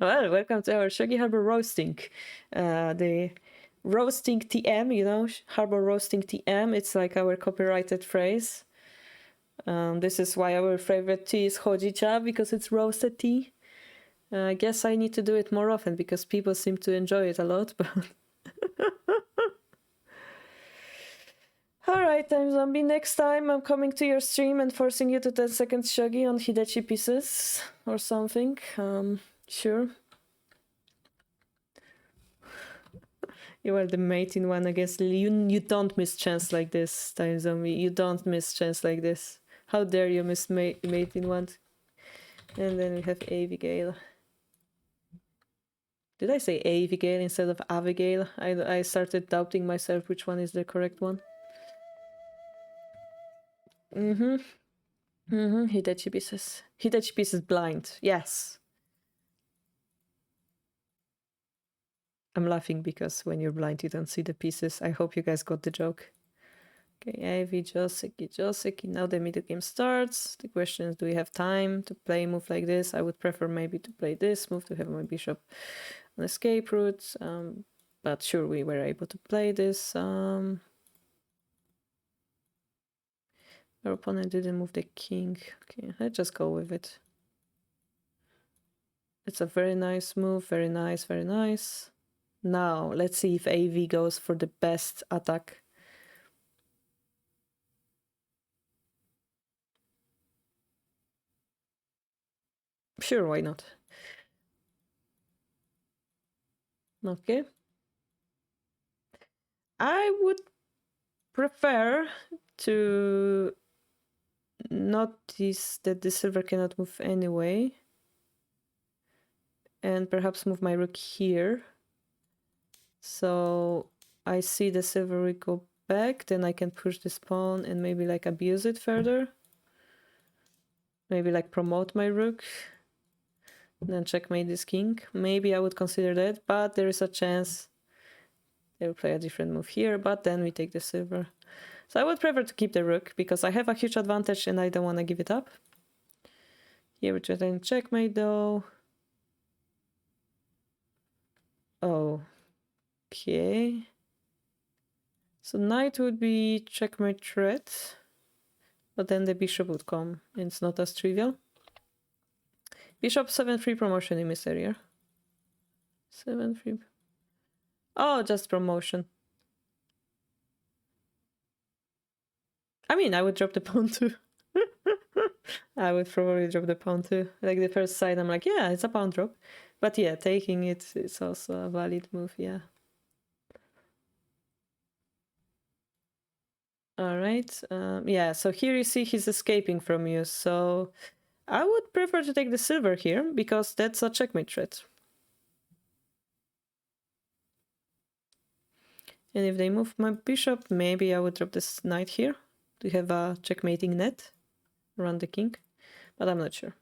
Well, welcome to our Shogi Harbour roasting. The roasting TM, you know, Harbour roasting TM. It's like our copyrighted phrase. This is why our favorite tea is hojicha, because it's roasted tea. I guess I need to do it more often because people seem to enjoy it a lot, but... Alright, Time Zombie, next time I'm coming to your stream and forcing you to 10 seconds shogi on Hidechi pieces or something. Sure. You are the mate in one against you don't miss chance like this, Time Zombie. You don't miss chance like this. How dare you miss mate in one? And then we have Abigail. Did I say Abigail instead of Abigail? I started doubting myself which one is the correct one. Hidechi pieces. Hidechi pieces blind. Yes. I'm laughing because when you're blind you don't see the pieces. I hope you guys got the joke. Okay, Ivy, Joseki. Now the middle game starts. The question is, do we have time to play a move like this? I would prefer maybe to play this move to have my bishop on escape route. But sure, we were able to play this. Our opponent didn't move the king. Okay, let's just go with it. It's a very nice move. Very nice, very nice. Now, let's see if AV goes for the best attack. Sure, why not? Okay. I would prefer to notice that the silver cannot move anyway. And perhaps move my rook here. So I see the silver rook go back, then I can push this pawn and maybe like abuse it further. Maybe like promote my rook. Then checkmate this king. Maybe I would consider that, but there is a chance they will play a different move here, but then we take the silver. So I would prefer to keep the rook because I have a huge advantage and I don't want to give it up. Here we're trying to checkmate though. Oh, okay. So knight would be checkmate threat, but then the bishop would come and it's not as trivial. Bishop 7-3 promotion in this area. 7-3. Oh, just promotion. I mean, I would drop the pawn too. I would probably drop the pawn too. Like the first side, I'm like, yeah, it's a pawn drop. But yeah, taking it is also a valid move, yeah. All right. Yeah, so here you see he's escaping from you. So I would prefer to take the silver here because that's a checkmate threat. And if they move my bishop, maybe I would drop this knight here to have a checkmating net around the king. But I'm not sure.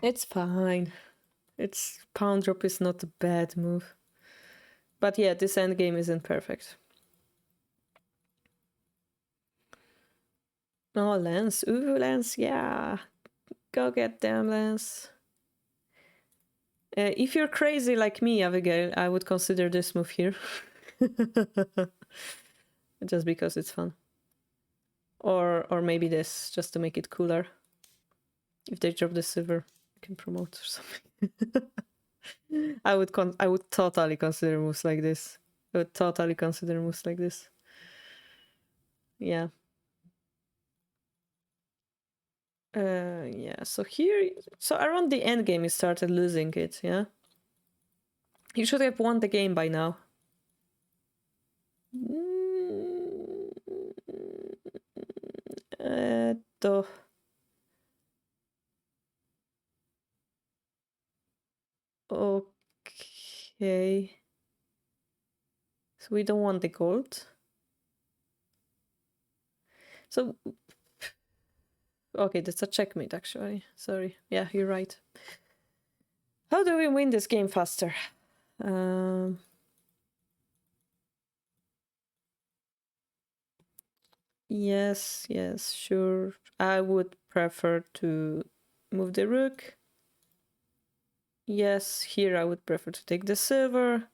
It's fine. It's pawn drop is not a bad move. But yeah, this endgame isn't perfect. Oh, Lance. Ooh, Lance, yeah. Go get them, Lance. If you're crazy like me, Abigail, I would consider this move here. Just because it's fun. Or maybe this, just to make it cooler. If they drop the silver, I can promote or something. I would totally consider moves like this. I would totally consider moves like this. Yeah. Yeah, so here, so around the end game, you started losing it, yeah? You should have won the game by now. Okay. So we don't want the gold. So, Okay, that's a checkmate, actually. Sorry. Yeah, you're right. How do we win this game faster? Yes, sure. I would prefer to move the rook. Yes, here I would prefer to take the silver,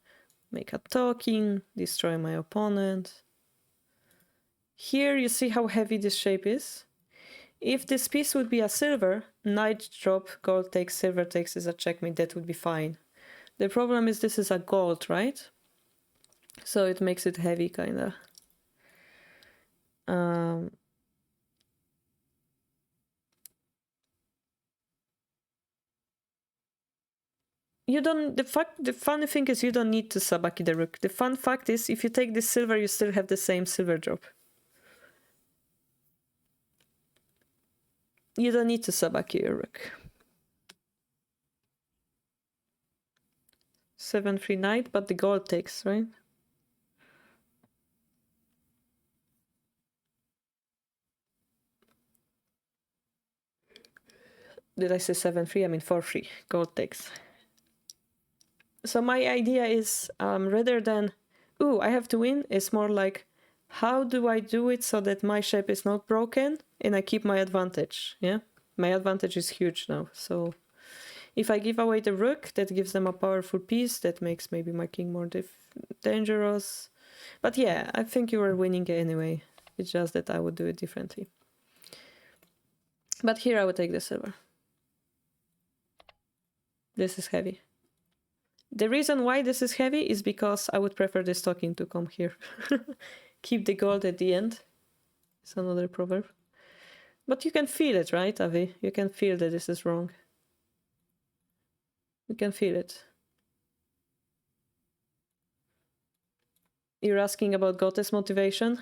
make a talking, destroy my opponent. Here you see how heavy this shape is. If this piece would be a silver, knight drop, gold takes, silver takes is a checkmate, that would be fine. The problem is this is a gold, right? So it makes it heavy, kinda. You don't. The funny thing is you don't need to sabaki the rook. The fun fact is if you take this silver, you still have the same silver drop. You don't need to sabaki your rook. 7-3 knight, but the gold takes, right? Did I say 7-3? I mean 4-3. Gold takes. So my idea is rather than, ooh, I have to win, it's more like, how do I do it so that my shape is not broken and I keep my advantage? Yeah, my advantage is huge now. So if I give away the rook, that gives them a powerful piece that makes maybe my king more dangerous. But yeah, I think you are winning anyway. It's just that I would do it differently. But here I would take the silver. This is heavy. The reason why this is heavy is because I would prefer this talking to come here. Keep the gold at the end. It's another proverb. But you can feel it, right, Avi? You can feel that this is wrong. You can feel it. You're asking about goddess motivation?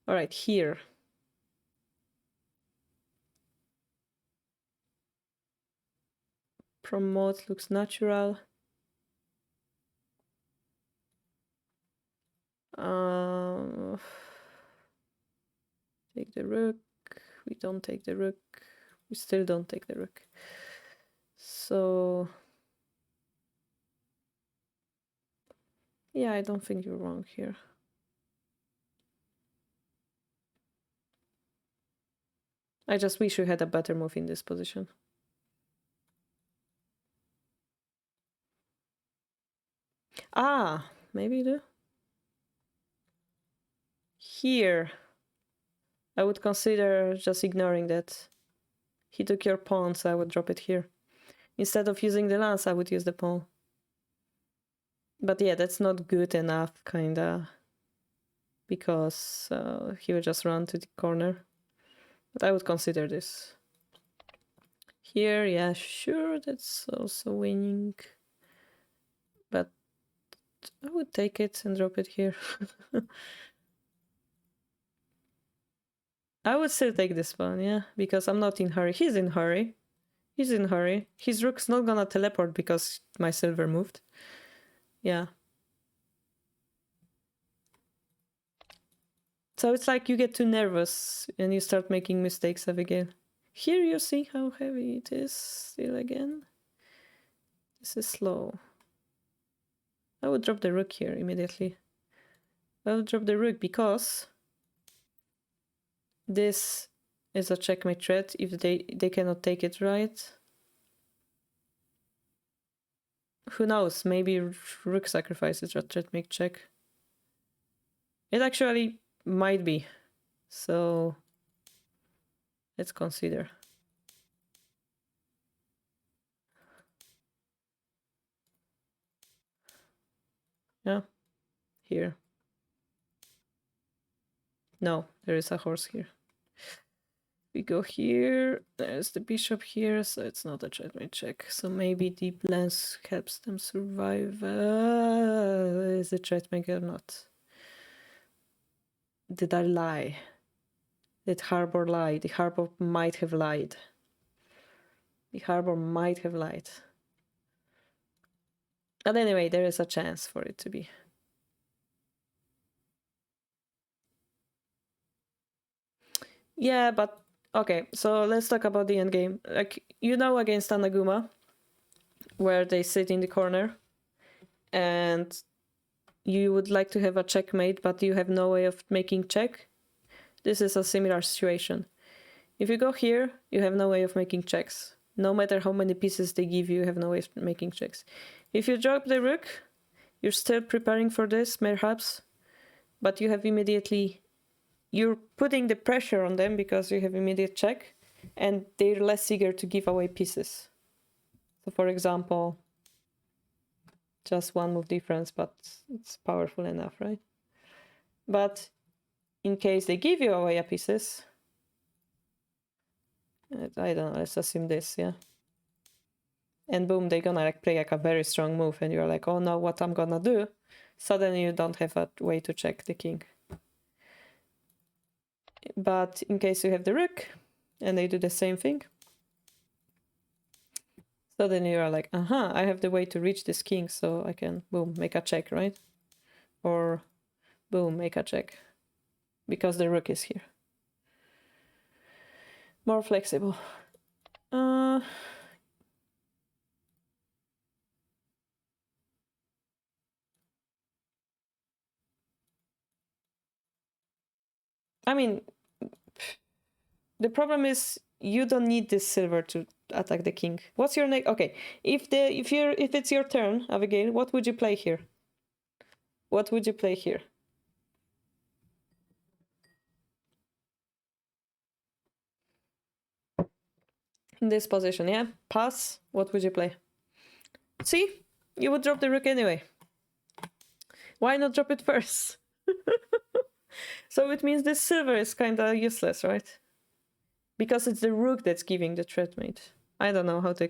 All right, here. Promote looks natural. Take the rook. We don't take the rook. We still don't take the rook. So yeah, I don't think you're wrong here. I just wish we had a better move in this position. Ah, maybe you do. Here, I would consider just ignoring that. He took your pawn, so I would drop it here. Instead of using the lance, I would use the pawn. But yeah, that's not good enough, kinda. Because he would just run to the corner. But I would consider this. Here, yeah, sure, that's also winning. But I would take it and drop it here. I would still take this one, yeah, because I'm not in hurry. He's in hurry. He's in hurry. His rook's not gonna teleport because my silver moved. Yeah. So it's like you get too nervous and you start making mistakes again. Here you see how heavy it is still again. This is slow. I would drop the rook here immediately. I would drop the rook because this is a checkmate threat if they cannot take it, right? Who knows? Maybe rook sacrifice is a checkmate check. It actually might be. So let's consider. Yeah, here. No, there is a horse here. We go here, there's the bishop here, so it's not a checkmate check. So maybe deep lens helps them survive. Is it checkmate or not? Did I lie? Did Harbour lie? The Harbour might have lied. The Harbour might have lied. But anyway, there is a chance for it to be. Yeah, but okay, so let's talk about the end game. Like, you know, against Anaguma, where they sit in the corner, and you would like to have a checkmate, but you have no way of making check. This is a similar situation. If you go here, you have no way of making checks. No matter how many pieces they give you, you have no way of making checks. If you drop the rook, you're still preparing for this, perhaps, but you have immediately... You're putting the pressure on them because you have immediate check, and they're less eager to give away pieces. So, for example, just one move difference, but it's powerful enough, right? But in case they give you away a pieces, I don't know, let's assume this, yeah? And boom, they're gonna like play like a very strong move, and you're like, oh no, what I'm gonna do? Suddenly you don't have a way to check the king. But in case you have the rook, and they do the same thing, so then you are like, I have the way to reach this king, so I can, boom, make a check, right? Or, boom, make a check. Because the rook is here. More flexible. I mean, the problem is you don't need this silver to attack the king. What's your next? Okay, if it's your turn, Abigail, what would you play here? What would you play here? In this position, yeah? Pass, what would you play? See? You would drop the rook anyway. Why not drop it first? So it means this silver is kind of useless, right? Because it's the rook that's giving the threatmate. I don't know how to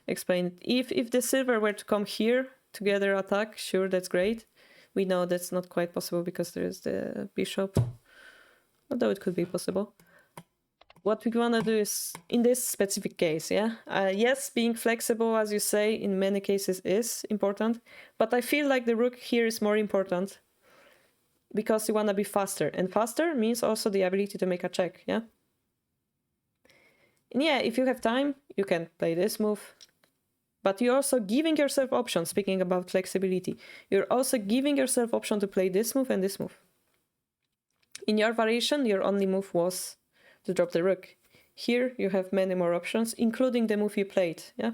explain it. If the silver were to come here, together attack, sure, that's great. We know that's not quite possible because there is the bishop. Although it could be possible. What we want to do is, in this specific case, yeah? Yes, being flexible, as you say, in many cases is important. But I feel like the rook here is more important. Because you want to be faster. And faster means also the ability to make a check, yeah? And yeah, if you have time, you can play this move. But you're also giving yourself options, speaking about flexibility. You're also giving yourself option to play this move and this move. In your variation, your only move was to drop the rook. Here, you have many more options, including the move you played, yeah?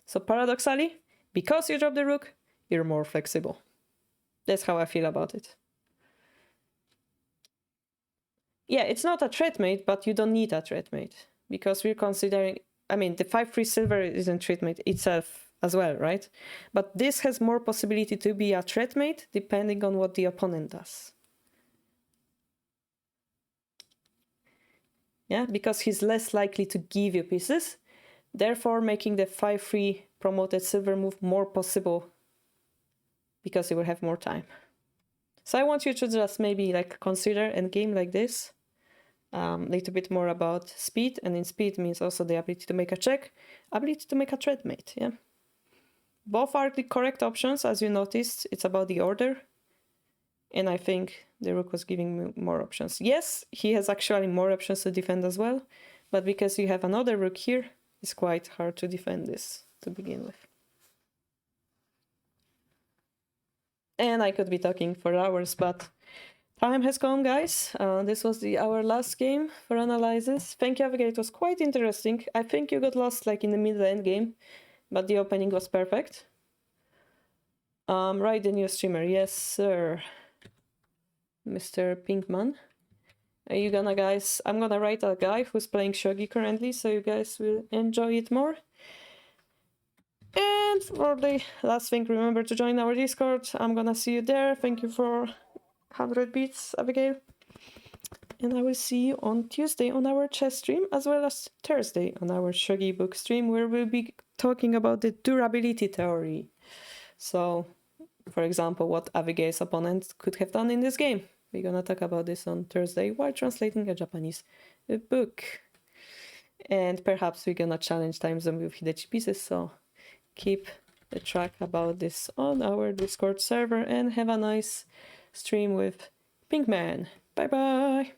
So paradoxically, because you drop the rook, you're more flexible. That's how I feel about it. Yeah, it's not a threatmate, but you don't need a threatmate. Because we're considering... I mean, the 5-3 silver isn't threatmate itself as well, right? But this has more possibility to be a threatmate depending on what the opponent does. Yeah, because he's less likely to give you pieces, therefore making the 5-3 promoted silver move more possible because you will have more time. So I want you to just maybe like consider endgame like this. Little bit more about speed, and in speed means also the ability to make a check, ability to make a threatmate, yeah? Both are the correct options, as you noticed. It's about the order. And I think the rook was giving me more options. Yes, he has actually more options to defend as well, but because you have another rook here, it's quite hard to defend this to begin with. And I could be talking for hours, but time has come, guys. This was our last game for analysis. Thank you, Abigail. It was quite interesting. I think you got lost like in the middle end game, but the opening was perfect. Right, the new streamer. Yes, sir. Mr. Pinkman. Are you gonna, guys? I'm gonna write a guy who's playing Shogi currently, so you guys will enjoy it more. And for the last thing, remember to join our Discord. I'm gonna see you there. Thank you for 100 bits, Abigail. And I will see you on Tuesday on our chess stream, as well as Thursday on our Shogi book stream, where we'll be talking about the durability theory. So, for example, what Abigail's opponent could have done in this game. We're gonna talk about this on Thursday while translating a Japanese book. And perhaps we're gonna challenge time zone with Hidechi pieces, so keep the track about this on our Discord server and have a nice stream with Pinkman. Bye bye.